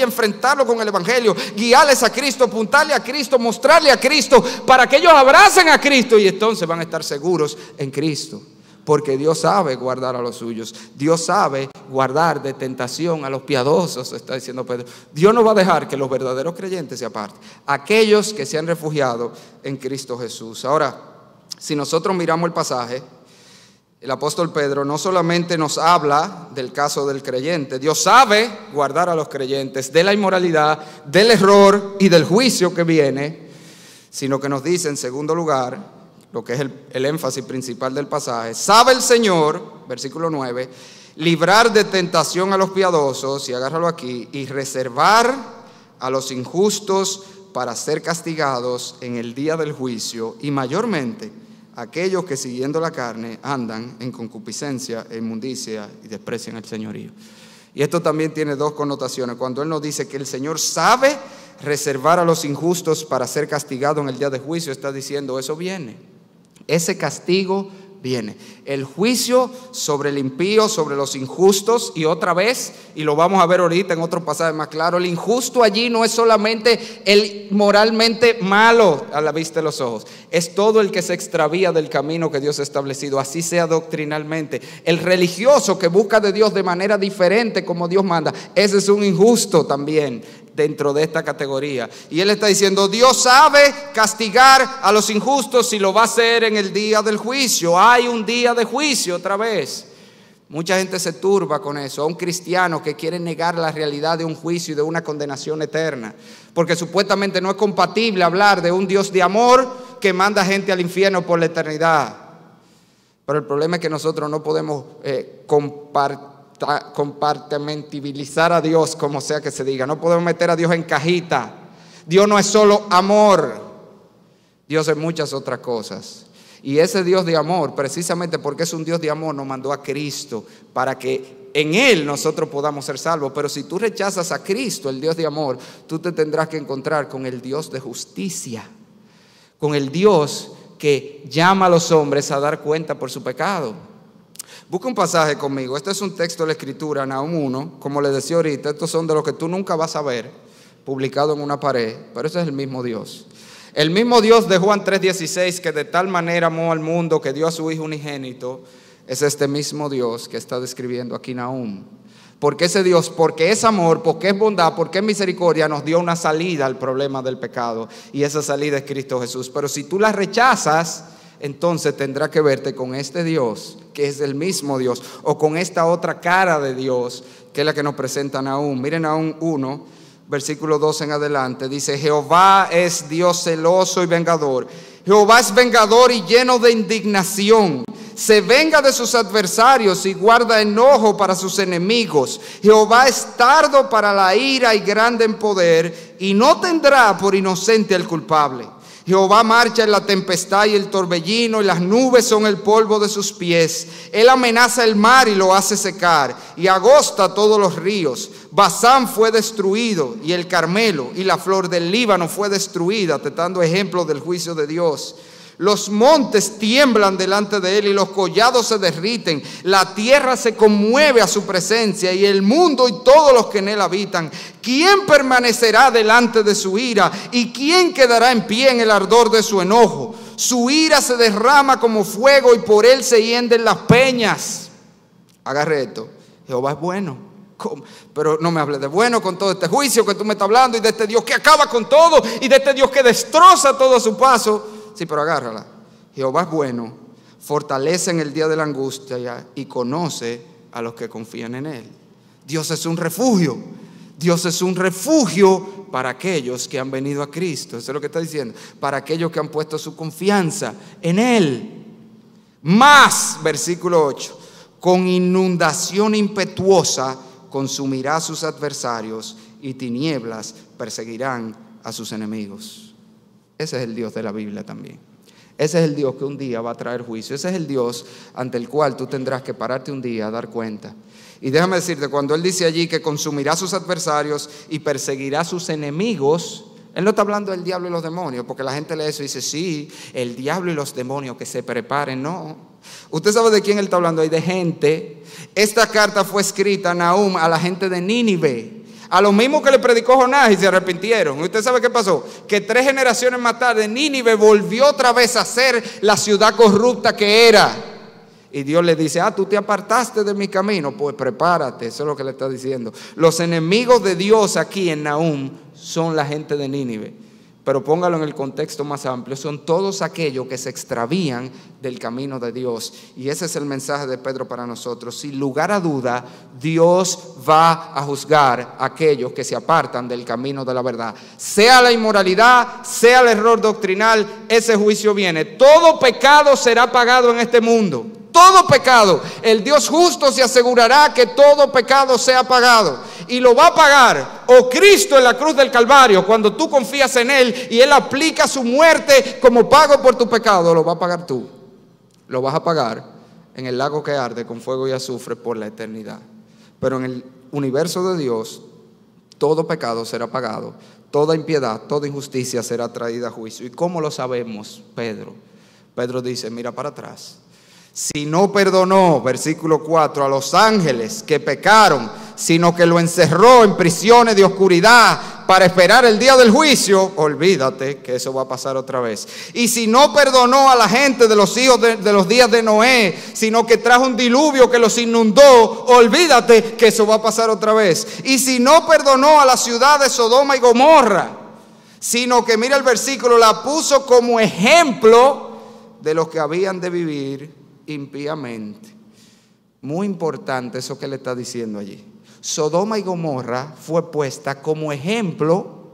enfrentarlo con el Evangelio, guiarles a Cristo, apuntarle a Cristo, mostrarle a Cristo, para que ellos abracen a Cristo y entonces van a estar seguros en Cristo. Porque Dios sabe guardar a los suyos. Dios sabe guardar de tentación a los piadosos, está diciendo Pedro. Dios no va a dejar que los verdaderos creyentes se aparten. Aquellos que se han refugiado en Cristo Jesús. Ahora, si nosotros miramos el pasaje, el apóstol Pedro no solamente nos habla del caso del creyente. Dios sabe guardar a los creyentes de la inmoralidad, del error y del juicio que viene, sino que nos dice en segundo lugar, lo que es el énfasis principal del pasaje, sabe el Señor, versículo 9, librar de tentación a los piadosos, y agárralo aquí, y reservar a los injustos para ser castigados en el día del juicio, y mayormente aquellos que siguiendo la carne andan en concupiscencia e inmundicia y desprecian el señorío. Y esto también tiene dos connotaciones. Cuando Él nos dice que el Señor sabe reservar a los injustos para ser castigados en el día de juicio, está diciendo eso viene. Ese castigo viene. El juicio sobre el impío, sobre los injustos, y otra vez, y lo vamos a ver ahorita en otro pasaje más claro, el injusto allí no es solamente el moralmente malo a la vista de los ojos, es todo el que se extravía del camino que Dios ha establecido, así sea doctrinalmente. El religioso que busca de Dios de manera diferente como Dios manda, ese es un injusto también dentro de esta categoría. Y Él está diciendo, Dios sabe castigar a los injustos y lo va a hacer en el día del juicio. Hay un día de juicio otra vez. Mucha gente se turba con eso, a un cristiano que quiere negar la realidad de un juicio y de una condenación eterna, porque supuestamente no es compatible hablar de un Dios de amor que manda gente al infierno por la eternidad. Pero el problema es que nosotros no podemos compartimentalizar a Dios, como sea que se diga. No podemos meter a Dios en cajita. Dios no es solo amor, Dios es muchas otras cosas. Y ese Dios de amor, precisamente porque es un Dios de amor, nos mandó a Cristo para que en Él nosotros podamos ser salvos. Pero si tú rechazas a Cristo, el Dios de amor, tú te tendrás que encontrar con el Dios de justicia, con el Dios que llama a los hombres a dar cuenta por su pecado. Busca un pasaje conmigo. Este es un texto de la Escritura, Nahum 1. Como les decía ahorita, estos son de los que tú nunca vas a ver publicado en una pared, pero ese es el mismo Dios. El mismo Dios de Juan 3:16, que de tal manera amó al mundo que dio a su Hijo unigénito, es este mismo Dios que está describiendo aquí Nahum. Porque ese Dios, porque es amor, porque es bondad, porque es misericordia, nos dio una salida al problema del pecado. Y esa salida es Cristo Jesús. Pero si tú la rechazas, entonces tendrá que verte con este Dios, que es el mismo Dios, o con esta otra cara de Dios, que es la que nos presenta Nahum. Miren Nahum 1, versículo 2 en adelante, dice: Jehová es Dios celoso y vengador. Jehová es vengador y lleno de indignación. Se venga de sus adversarios y guarda enojo para sus enemigos. Jehová es tardo para la ira y grande en poder, y no tendrá por inocente al culpable. Jehová marcha en la tempestad y el torbellino, y las nubes son el polvo de sus pies. Él amenaza el mar y lo hace secar, y agosta todos los ríos. Basán fue destruido, y el Carmelo y la flor del Líbano fue destruida, te dando ejemplo del juicio de Dios. Los montes tiemblan delante de él y los collados se derriten. La tierra se conmueve a su presencia y el mundo y todos los que en él habitan. ¿Quién permanecerá delante de su ira? ¿Y quién quedará en pie en el ardor de su enojo? Su ira se derrama como fuego y por él se hienden las peñas. Agarre esto. Jehová es bueno. ¿Cómo? Pero no me hables de bueno con todo este juicio que tú me estás hablando, y de este Dios que acaba con todo, y de este Dios que destroza todo a su paso. Sí, pero agárrala. Jehová es bueno, fortalece en el día de la angustia y conoce a los que confían en él. Dios es un refugio. Dios es un refugio para aquellos que han venido a Cristo. Eso es lo que está diciendo. Para aquellos que han puesto su confianza en él. Más, versículo 8, con inundación impetuosa consumirá a sus adversarios y tinieblas perseguirán a sus enemigos. Ese es el Dios de la Biblia también. Ese es el Dios que un día va a traer juicio. Ese es el Dios ante el cual tú tendrás que pararte un día a dar cuenta. Y déjame decirte, cuando Él dice allí que consumirá a sus adversarios y perseguirá a sus enemigos, Él no está hablando del diablo y los demonios, porque la gente lee eso y dice, sí, el diablo y los demonios que se preparen. No. Usted sabe de quién Él está hablando ahí, de gente. Esta carta fue escrita, Nahum, a la gente de Nínive. A los mismos que le predicó Jonás y se arrepintieron. ¿Usted sabe qué pasó? Que 3 generaciones más tarde Nínive volvió otra vez a ser la ciudad corrupta que era. Y Dios le dice, tú te apartaste de mi camino. Pues prepárate, eso es lo que le está diciendo. Los enemigos de Dios aquí en Nahum son la gente de Nínive. pero póngalo en el contexto más amplio, son todos aquellos que se extravían del camino de Dios. Y ese es el mensaje de Pedro para nosotros. Sin lugar a duda, Dios va a juzgar a aquellos que se apartan del camino de la verdad. Sea la inmoralidad, sea el error doctrinal, ese juicio viene. Todo pecado será pagado en este mundo. Todo pecado. El Dios justo se asegurará que todo pecado sea pagado. Y lo va a pagar o Cristo en la cruz del Calvario, cuando tú confías en Él y Él aplica su muerte como pago por tu pecado, lo va a pagar tú. Lo vas a pagar en el lago que arde con fuego y azufre por la eternidad. Pero en el universo de Dios, todo pecado será pagado, toda impiedad, toda injusticia será traída a juicio. ¿Y cómo lo sabemos, Pedro? Pedro dice, mira para atrás. Si no perdonó, versículo 4, a los ángeles que pecaron, sino que lo encerró en prisiones de oscuridad para esperar el día del juicio, olvídate que eso va a pasar otra vez. Y si no perdonó a la gente de los hijos de los días de Noé, sino que trajo un diluvio que los inundó, olvídate que eso va a pasar otra vez. Y si no perdonó a la ciudad de Sodoma y Gomorra, sino que, mira el versículo, la puso como ejemplo de los que habían de vivir impíamente. Muy importante eso que le está diciendo allí. Sodoma y Gomorra fue puesta como ejemplo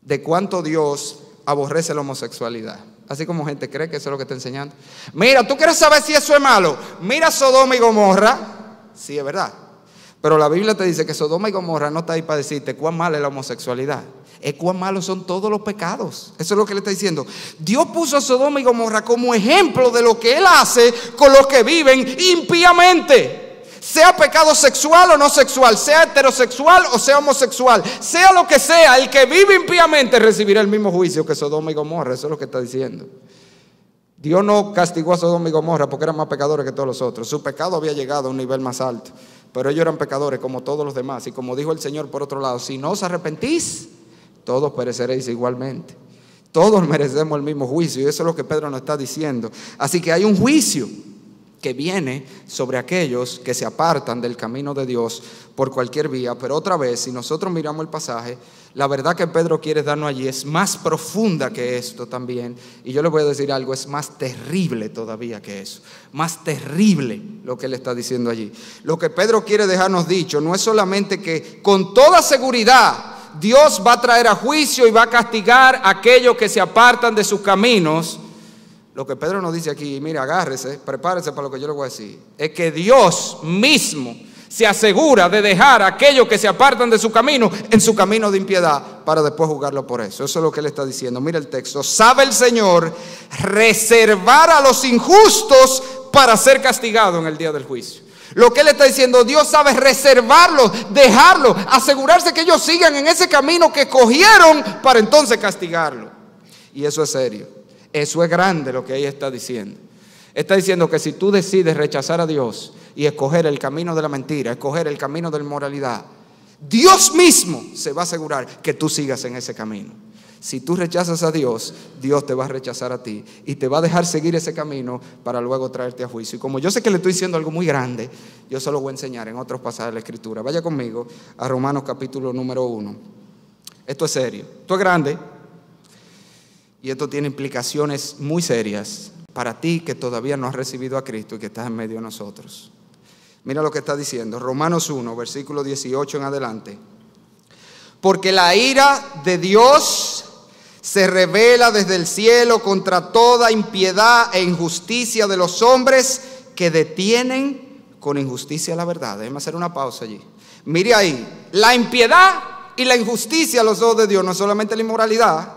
de cuánto Dios aborrece la homosexualidad. Así como gente cree que eso es lo que está enseñando. Mira, ¿tú quieres saber si eso es malo? Mira Sodoma y Gomorra. Sí, es verdad. Pero la Biblia te dice que Sodoma y Gomorra no está ahí para decirte cuán mala es la homosexualidad. Es cuán malos son todos los pecados. Eso es lo que le está diciendo. Dios puso a Sodoma y Gomorra como ejemplo de lo que Él hace con los que viven impíamente. Sea pecado sexual o no sexual, sea heterosexual o sea homosexual, sea lo que sea, el que vive impíamente recibirá el mismo juicio que Sodoma y Gomorra. Eso es lo que está diciendo. Dios no castigó a Sodoma y Gomorra porque eran más pecadores que todos los otros. Su pecado había llegado a un nivel más alto, pero ellos eran pecadores como todos los demás. Y como dijo el Señor por otro lado, si no os arrepentís, todos pereceréis igualmente. Todos merecemos el mismo juicio, y eso es lo que Pedro nos está diciendo. Así que hay un juicio que viene sobre aquellos que se apartan del camino de Dios por cualquier vía. Pero otra vez, si nosotros miramos el pasaje, la verdad que Pedro quiere darnos allí es más profunda que esto también. Y yo le voy a decir algo, es más terrible todavía que eso. Más terrible lo que él está diciendo allí. Lo que Pedro quiere dejarnos dicho no es solamente que con toda seguridad Dios va a traer a juicio y va a castigar a aquellos que se apartan de sus caminos. Lo que Pedro nos dice aquí, mira, agárrese, prepárese para lo que yo le voy a decir, es que Dios mismo se asegura de dejar a aquellos que se apartan de su camino en su camino de impiedad para después juzgarlo por eso. Eso es lo que él está diciendo. Mira el texto. Sabe el Señor reservar a los injustos para ser castigados en el día del juicio. Lo que él está diciendo, Dios sabe reservarlos, dejarlos, asegurarse que ellos sigan en ese camino que cogieron para entonces castigarlo. Y eso es serio, eso es grande lo que ahí está diciendo. Está diciendo que si tú decides rechazar a Dios y escoger el camino de la mentira, escoger el camino de la inmoralidad, Dios mismo se va a asegurar que tú sigas en ese camino. Si tú rechazas a Dios, Dios te va a rechazar a ti y te va a dejar seguir ese camino para luego traerte a juicio. Y como yo sé que le estoy diciendo algo muy grande, yo se lo voy a enseñar en otros pasajes de la Escritura. Vaya conmigo a Romanos capítulo número 1. Esto es serio, esto es grande y esto tiene implicaciones muy serias para ti que todavía no has recibido a Cristo y que estás en medio de nosotros. Mira lo que está diciendo, Romanos 1, versículo 18 en adelante. Porque la ira de Dios se revela desde el cielo contra toda impiedad e injusticia de los hombres que detienen con injusticia la verdad. Déjeme hacer una pausa allí. Mire ahí, la impiedad y la injusticia, los dos de Dios, no solamente la inmoralidad,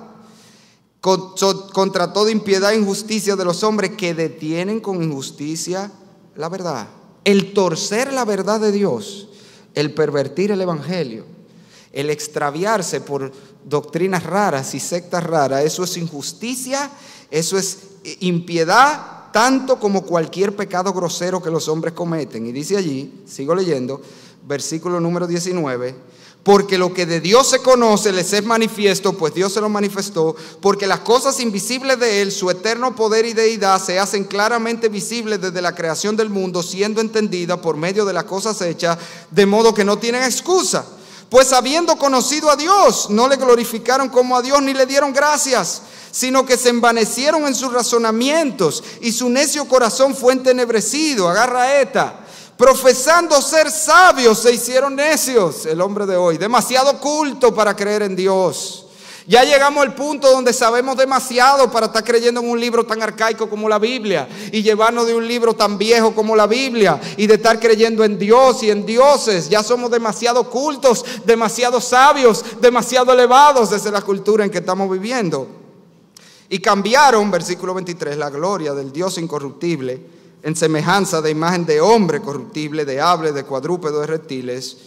contra toda impiedad e injusticia de los hombres que detienen con injusticia la verdad. El torcer la verdad de Dios, el pervertir el evangelio, el extraviarse por doctrinas raras y sectas raras, eso es injusticia, eso es impiedad, tanto como cualquier pecado grosero que los hombres cometen. Y dice allí, sigo leyendo, versículo número 19, porque lo que de Dios se conoce les es manifiesto, pues Dios se lo manifestó, porque las cosas invisibles de Él, su eterno poder y deidad, se hacen claramente visibles desde la creación del mundo, siendo entendidas por medio de las cosas hechas, de modo que no tienen excusa. Pues habiendo conocido a Dios, no le glorificaron como a Dios ni le dieron gracias, sino que se envanecieron en sus razonamientos y su necio corazón fue entenebrecido. Agarra esta. Profesando ser sabios, se hicieron necios. El hombre de hoy, demasiado culto para creer en Dios. Ya llegamos al punto donde sabemos demasiado para estar creyendo en un libro tan arcaico como la Biblia y llevarnos de un libro tan viejo como la Biblia y de estar creyendo en Dios y en dioses. Ya somos demasiado cultos, demasiado sabios, demasiado elevados desde la cultura en que estamos viviendo. Y cambiaron, versículo 23, la gloria del Dios incorruptible en semejanza de imagen de hombre corruptible, de ave, de cuadrúpedo, de reptiles.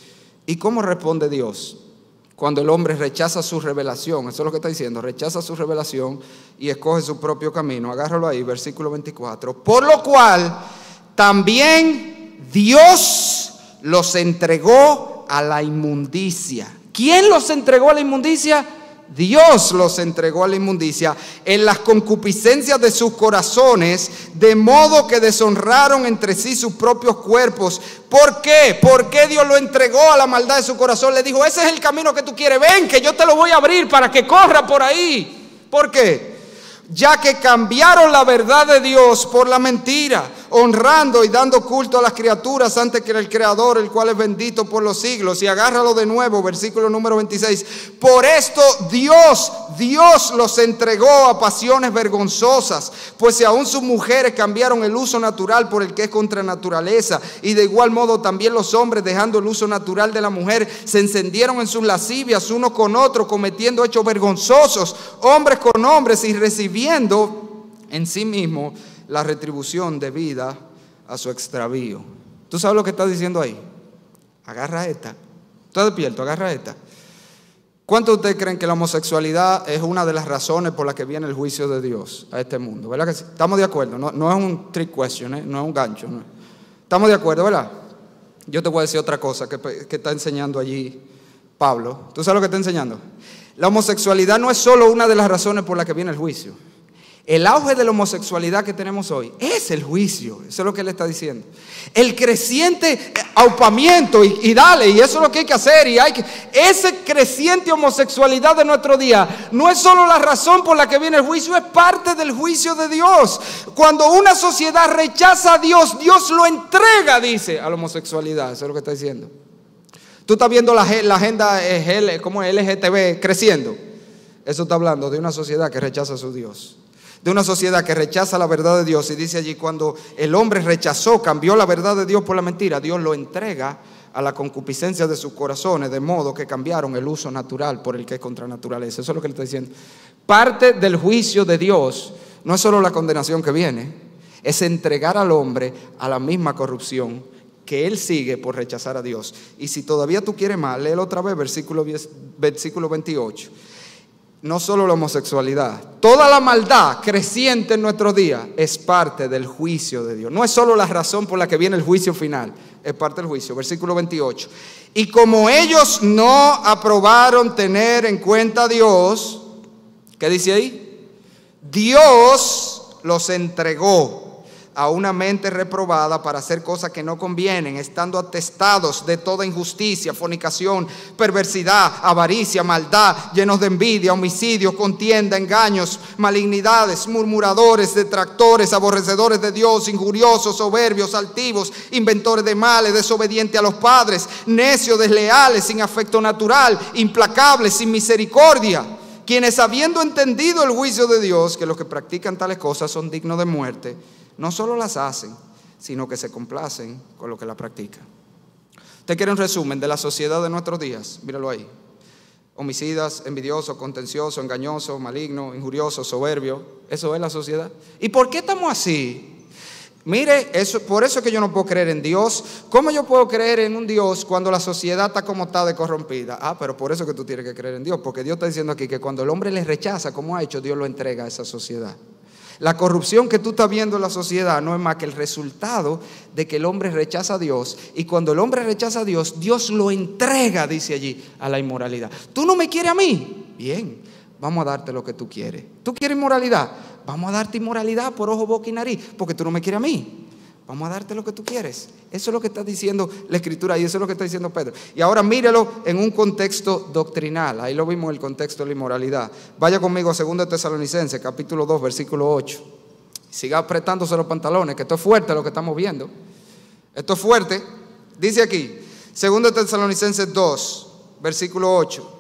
¿Y cómo responde Dios? Cuando el hombre rechaza su revelación, eso es lo que está diciendo, rechaza su revelación y escoge su propio camino. Agárralo ahí, versículo 24. Por lo cual, también Dios los entregó a la inmundicia. ¿Quién los entregó a la inmundicia? Dios los entregó a la inmundicia en las concupiscencias de sus corazones, de modo que deshonraron entre sí sus propios cuerpos. ¿Por qué? ¿Por qué Dios lo entregó a la maldad de su corazón? Le dijo, ese es el camino que tú quieres, ven que yo te lo voy a abrir para que corra por ahí. ¿Por qué? Ya que cambiaron la verdad de Dios por la mentira, honrando y dando culto a las criaturas antes que el Creador, el cual es bendito por los siglos. Y agárralo de nuevo, versículo número 26. Por esto Dios los entregó a pasiones vergonzosas, pues si aún sus mujeres cambiaron el uso natural por el que es contra naturaleza, y de igual modo también los hombres, dejando el uso natural de la mujer, se encendieron en sus lascivias unos con otros, cometiendo hechos vergonzosos, hombres con hombres, y recibiendo en sí mismo la retribución debida a su extravío. ¿Tú sabes lo que está diciendo ahí? Agarra esta. ¿Estás despierto? Agarra esta. ¿Cuántos de ustedes creen que la homosexualidad es una de las razones por las que viene el juicio de Dios a este mundo? ¿Verdad que sí? Estamos de acuerdo. No es un trick question, no es un gancho. ¿No? Estamos de acuerdo, ¿verdad? Yo te voy a decir otra cosa que está enseñando allí Pablo. ¿Tú sabes lo que está enseñando? La homosexualidad no es solo una de las razones por las que viene el juicio. El auge de la homosexualidad que tenemos hoy es el juicio. Eso es lo que él está diciendo. El creciente aupamiento y dale, y eso es lo que hay que hacer. Ese creciente homosexualidad de nuestro día no es solo la razón por la que viene el juicio, es parte del juicio de Dios. Cuando una sociedad rechaza a Dios, Dios lo entrega, dice, a la homosexualidad. Eso es lo que está diciendo. Tú estás viendo la agenda como LGTB creciendo. Eso está hablando de una sociedad que rechaza a su Dios. De una sociedad que rechaza la verdad de Dios. Y dice allí, cuando el hombre cambió la verdad de Dios por la mentira, Dios lo entrega a la concupiscencia de sus corazones, de modo que cambiaron el uso natural por el que es contra naturaleza. Eso es lo que le está diciendo. Parte del juicio de Dios no es solo la condenación que viene, es entregar al hombre a la misma corrupción que él sigue por rechazar a Dios. Y si todavía tú quieres más, léelo otra vez, versículo 28. No solo la homosexualidad, toda la maldad creciente en nuestros días es parte del juicio de Dios. No es solo la razón por la que viene el juicio final, es parte del juicio. Versículo 28. Y como ellos no aprobaron tener en cuenta a Dios, ¿qué dice ahí? Dios los entregó a una mente reprobada para hacer cosas que no convienen, estando atestados de toda injusticia, fornicación, perversidad, avaricia, maldad, llenos de envidia, homicidios, contienda, engaños, malignidades, murmuradores, detractores, aborrecedores de Dios, injuriosos, soberbios, altivos, inventores de males, desobedientes a los padres, necios, desleales, sin afecto natural, implacables, sin misericordia, quienes habiendo entendido el juicio de Dios, que los que practican tales cosas son dignos de muerte, no solo las hacen, sino que se complacen con lo que la practican. ¿Usted quiere un resumen de la sociedad de nuestros días? Míralo ahí. Homicidas, envidiosos, contenciosos, engañosos, malignos, injuriosos, soberbios. Eso es la sociedad. ¿Y por qué estamos así? Mire, por eso es que yo no puedo creer en Dios. ¿Cómo yo puedo creer en un Dios cuando la sociedad está como está de corrompida? Pero por eso es que tú tienes que creer en Dios. Porque Dios está diciendo aquí que cuando el hombre le rechaza, como ha hecho, Dios lo entrega a esa sociedad. La corrupción que tú estás viendo en la sociedad no es más que el resultado de que el hombre rechaza a Dios. Y cuando el hombre rechaza a Dios, Dios lo entrega, dice allí, a la inmoralidad. ¿Tú no me quieres a mí? Bien, vamos a darte lo que tú quieres. ¿Tú quieres inmoralidad? Vamos a darte inmoralidad por ojo, boca y nariz, porque tú no me quieres a mí. Vamos a darte lo que tú quieres. Eso es lo que está diciendo la Escritura y eso es lo que está diciendo Pedro. Y ahora mírelo en un contexto doctrinal. Ahí lo vimos en el contexto de la inmoralidad. Vaya conmigo a 2 Tesalonicenses, capítulo 2, versículo 8. Siga apretándose los pantalones, que esto es fuerte lo que estamos viendo. Esto es fuerte. Dice aquí, 2 Tesalonicenses 2, versículo 8.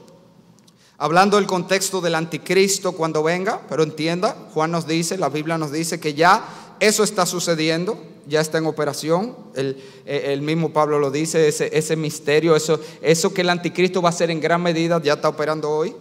Hablando del contexto del anticristo cuando venga, pero entienda, Juan nos dice, la Biblia nos dice que ya eso está sucediendo, ya está en operación. El mismo Pablo lo dice, ese misterio, eso que el anticristo va a hacer en gran medida, ya está operando hoy.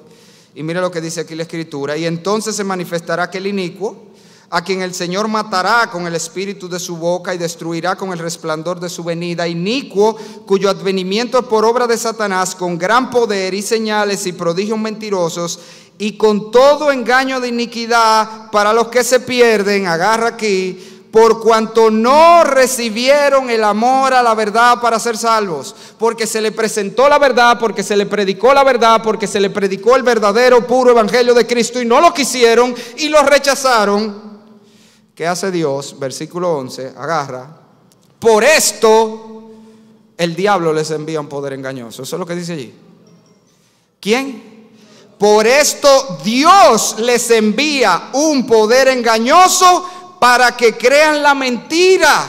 Y mire lo que dice aquí la Escritura. Y entonces se manifestará aquel inicuo, a quien el Señor matará con el espíritu de su boca y destruirá con el resplandor de su venida, inicuo, cuyo advenimiento es por obra de Satanás, con gran poder y señales y prodigios mentirosos, y con todo engaño de iniquidad para los que se pierden, agarra aquí, por cuanto no recibieron el amor a la verdad para ser salvos. Porque se le presentó la verdad, porque se le predicó la verdad, porque se le predicó el verdadero, puro evangelio de Cristo, y no lo quisieron y lo rechazaron. ¿Qué hace Dios? Versículo 11, agarra. Por esto el diablo les envía un poder engañoso. Eso es lo que dice allí. ¿Quién? Por esto Dios les envía un poder engañoso para que crean la mentira,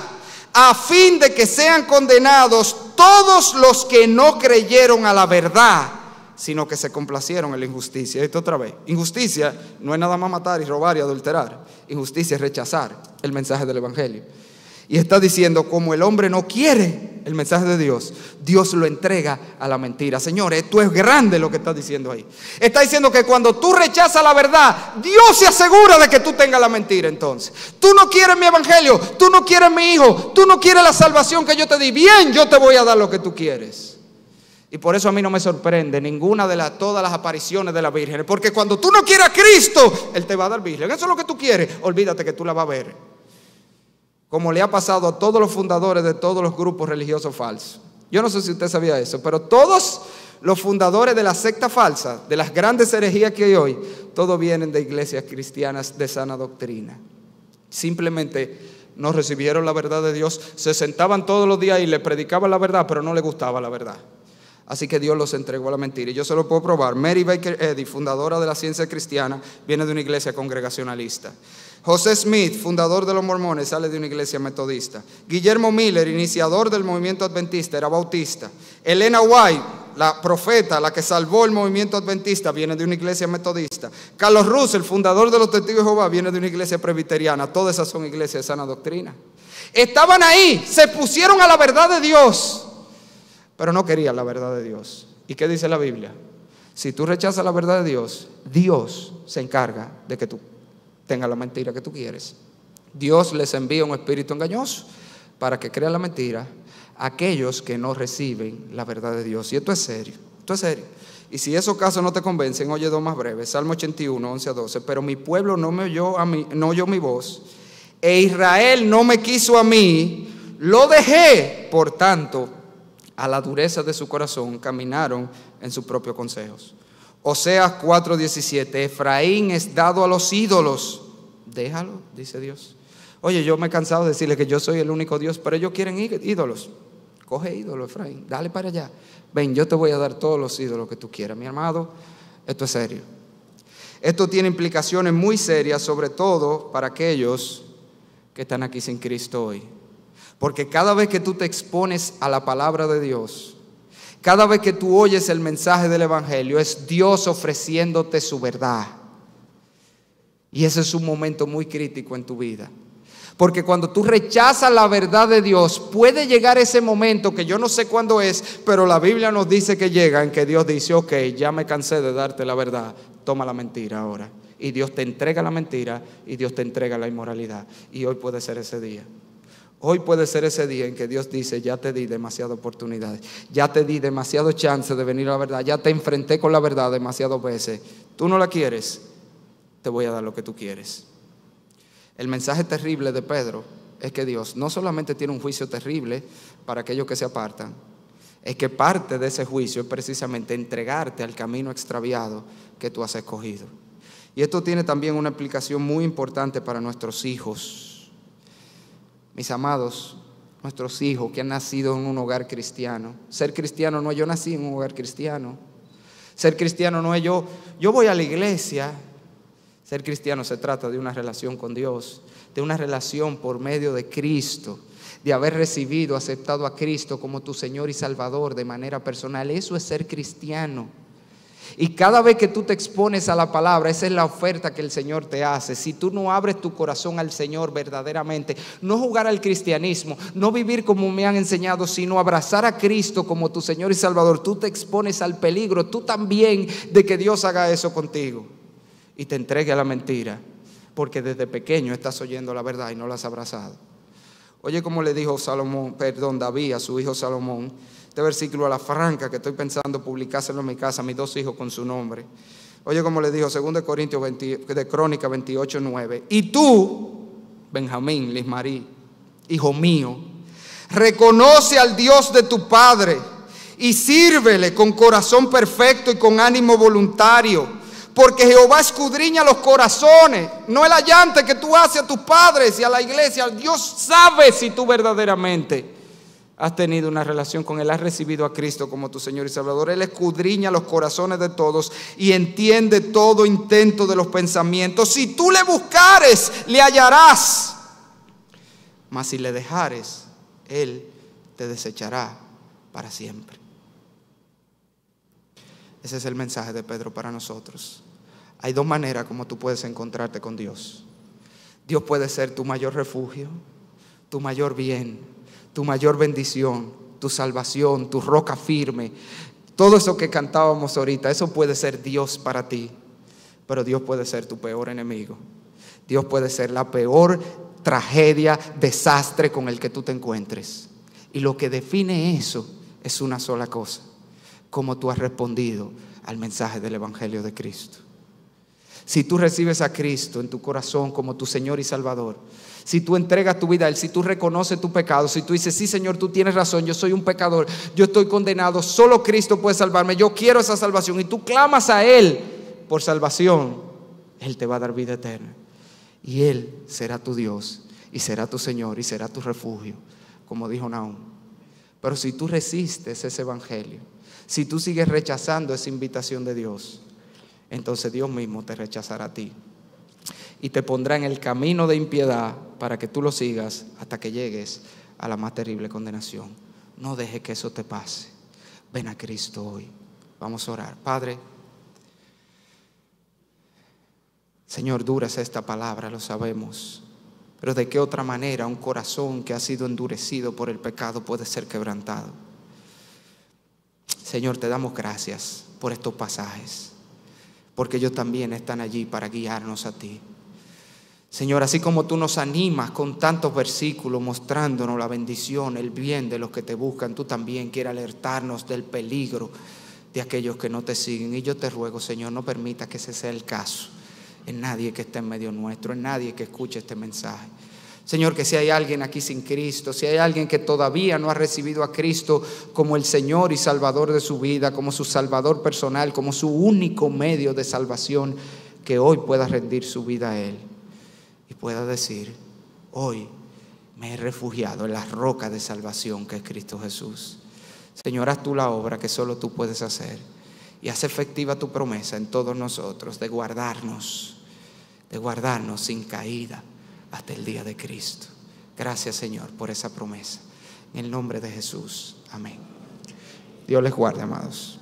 a fin de que sean condenados todos los que no creyeron a la verdad, sino que se complacieron en la injusticia. Esto otra vez, injusticia no es nada más matar y robar y adulterar. Injusticia es rechazar el mensaje del evangelio. Y está diciendo, como el hombre no quiere el mensaje de Dios, Dios lo entrega a la mentira. Señores, esto es grande lo que está diciendo ahí. Está diciendo que cuando tú rechazas la verdad, Dios se asegura de que tú tengas la mentira. Entonces, tú no quieres mi evangelio, tú no quieres mi hijo, tú no quieres la salvación que yo te di. Bien, yo te voy a dar lo que tú quieres. Y por eso a mí no me sorprende ninguna de todas las apariciones de la Virgen. Porque cuando tú no quieres a Cristo, Él te va a dar Virgen. Eso es lo que tú quieres. Olvídate que tú la vas a ver. Como le ha pasado a todos los fundadores de todos los grupos religiosos falsos. Yo no sé si usted sabía eso, pero todos los fundadores de la secta falsa, de las grandes herejías que hay hoy, todos vienen de iglesias cristianas de sana doctrina. Simplemente no recibieron la verdad de Dios. Se sentaban todos los días y le predicaban la verdad, pero no les gustaba la verdad. Así que Dios los entregó a la mentira. Y yo se lo puedo probar. Mary Baker Eddy, fundadora de la ciencia cristiana, viene de una iglesia congregacionalista. José Smith, fundador de los mormones, sale de una iglesia metodista. Guillermo Miller, iniciador del movimiento adventista, era bautista. Elena White, la profeta, la que salvó el movimiento adventista, viene de una iglesia metodista. Carlos Russell, fundador de los Testigos de Jehová, viene de una iglesia presbiteriana. Todas esas son iglesias de sana doctrina. Estaban ahí, se pusieron a la verdad de Dios, pero no querían la verdad de Dios. ¿Y qué dice la Biblia? Si tú rechazas la verdad de Dios, Dios se encarga de que tú tengas la mentira que tú quieres. Dios les envía un espíritu engañoso para que crean la mentira a aquellos que no reciben la verdad de Dios. Y esto es serio, esto es serio. Y si esos casos no te convencen, oye dos más breves. Salmo 81, 11 a 12. Pero mi pueblo no me oyó a mí, no oyó mi voz, e Israel no me quiso a mí, lo dejé. Por tanto, a la dureza de su corazón caminaron en sus propios consejos. Oseas 4:17. Efraín es dado a los ídolos. Déjalo, dice Dios. Oye, yo me he cansado de decirle que yo soy el único Dios, pero ellos quieren ídolos. Coge ídolos, Efraín, dale para allá. Ven, yo te voy a dar todos los ídolos que tú quieras. Mi amado, esto es serio. Esto tiene implicaciones muy serias, sobre todo para aquellos que están aquí sin Cristo hoy. Porque cada vez que tú te expones a la palabra de Dios, cada vez que tú oyes el mensaje del evangelio, es Dios ofreciéndote su verdad. Y ese es un momento muy crítico en tu vida. Porque cuando tú rechazas la verdad de Dios, puede llegar ese momento que yo no sé cuándo es, pero la Biblia nos dice que llega, en que Dios dice, ok, ya me cansé de darte la verdad, toma la mentira ahora. Y Dios te entrega la mentira y Dios te entrega la inmoralidad. Y hoy puede ser ese día. Hoy puede ser ese día en que Dios dice, ya te di demasiadas oportunidades, ya te di demasiado chance de venir a la verdad, ya te enfrenté con la verdad demasiadas veces. Tú no la quieres, te voy a dar lo que tú quieres. El mensaje terrible de Pedro es que Dios no solamente tiene un juicio terrible para aquellos que se apartan, es que parte de ese juicio es precisamente entregarte al camino extraviado que tú has escogido. Y esto tiene también una implicación muy importante para nuestros hijos. Mis amados, nuestros hijos que han nacido en un hogar cristiano. Ser cristiano no es yo nací en un hogar cristiano. Ser cristiano no es yo voy a la iglesia. Ser cristiano se trata de una relación con Dios, de una relación por medio de Cristo, de haber recibido, aceptado a Cristo como tu Señor y Salvador de manera personal. Eso es ser cristiano. Y cada vez que tú te expones a la palabra, esa es la oferta que el Señor te hace. Si tú no abres tu corazón al Señor verdaderamente, no jugar al cristianismo, no vivir como me han enseñado, sino abrazar a Cristo como tu Señor y Salvador, tú te expones al peligro, tú también, de que Dios haga eso contigo y te entregue a la mentira, porque desde pequeño estás oyendo la verdad y no la has abrazado. Oye, como le dijo David a su hijo Salomón, este versículo a la franca que estoy pensando publicárselo en mi casa, a mis 2 hijos con su nombre. Oye, como le dijo, 2 Corintios de Crónica 28:9. Y tú, Benjamín, Lismarí, hijo mío, reconoce al Dios de tu padre y sírvele con corazón perfecto y con ánimo voluntario. Porque Jehová escudriña los corazones, no el allante que tú haces a tus padres y a la iglesia. Dios sabe si tú verdaderamente has tenido una relación con Él, has recibido a Cristo como tu Señor y Salvador. Él escudriña los corazones de todos y entiende todo intento de los pensamientos. Si tú le buscares, le hallarás. Mas si le dejares, Él te desechará para siempre. Ese es el mensaje de Pedro para nosotros. Hay 2 maneras como tú puedes encontrarte con Dios. Dios puede ser tu mayor refugio, tu mayor bien, tu mayor bendición, tu salvación, tu roca firme. Todo eso que cantábamos ahorita, eso puede ser Dios para ti. Pero Dios puede ser tu peor enemigo. Dios puede ser la peor tragedia, desastre con el que tú te encuentres. Y lo que define eso es una sola cosa: cómo tú has respondido al mensaje del Evangelio de Cristo. Si tú recibes a Cristo en tu corazón como tu Señor y Salvador, si tú entregas tu vida a Él, si tú reconoces tu pecado, si tú dices, sí Señor, tú tienes razón, yo soy un pecador, yo estoy condenado, solo Cristo puede salvarme, yo quiero esa salvación, y tú clamas a Él por salvación, Él te va a dar vida eterna. Y Él será tu Dios, y será tu Señor, y será tu refugio, como dijo Nahum. Pero si tú resistes ese Evangelio, si tú sigues rechazando esa invitación de Dios, entonces Dios mismo te rechazará a ti y te pondrá en el camino de impiedad para que tú lo sigas hasta que llegues a la más terrible condenación. No dejes que eso te pase. Ven a Cristo hoy. Vamos a orar. Padre, Señor, dura es esta palabra, lo sabemos, pero ¿de qué otra manera un corazón que ha sido endurecido por el pecado puede ser quebrantado? Señor, te damos gracias por estos pasajes, porque ellos también están allí para guiarnos a ti. Señor, así como tú nos animas con tantos versículos mostrándonos la bendición, el bien de los que te buscan, tú también quieres alertarnos del peligro de aquellos que no te siguen. Y yo te ruego, Señor, no permita que ese sea el caso en nadie que esté en medio nuestro, en nadie que escuche este mensaje. Señor, que si hay alguien aquí sin Cristo, si hay alguien que todavía no ha recibido a Cristo como el Señor y Salvador de su vida, como su Salvador personal, como su único medio de salvación, que hoy pueda rendir su vida a Él y pueda decir: hoy me he refugiado en la roca de salvación que es Cristo Jesús. Señor, haz tú la obra que solo tú puedes hacer y haz efectiva tu promesa en todos nosotros de guardarnos sin caída hasta el día de Cristo. Gracias, Señor, por esa promesa. En el nombre de Jesús. Amén. Dios les guarde, amados.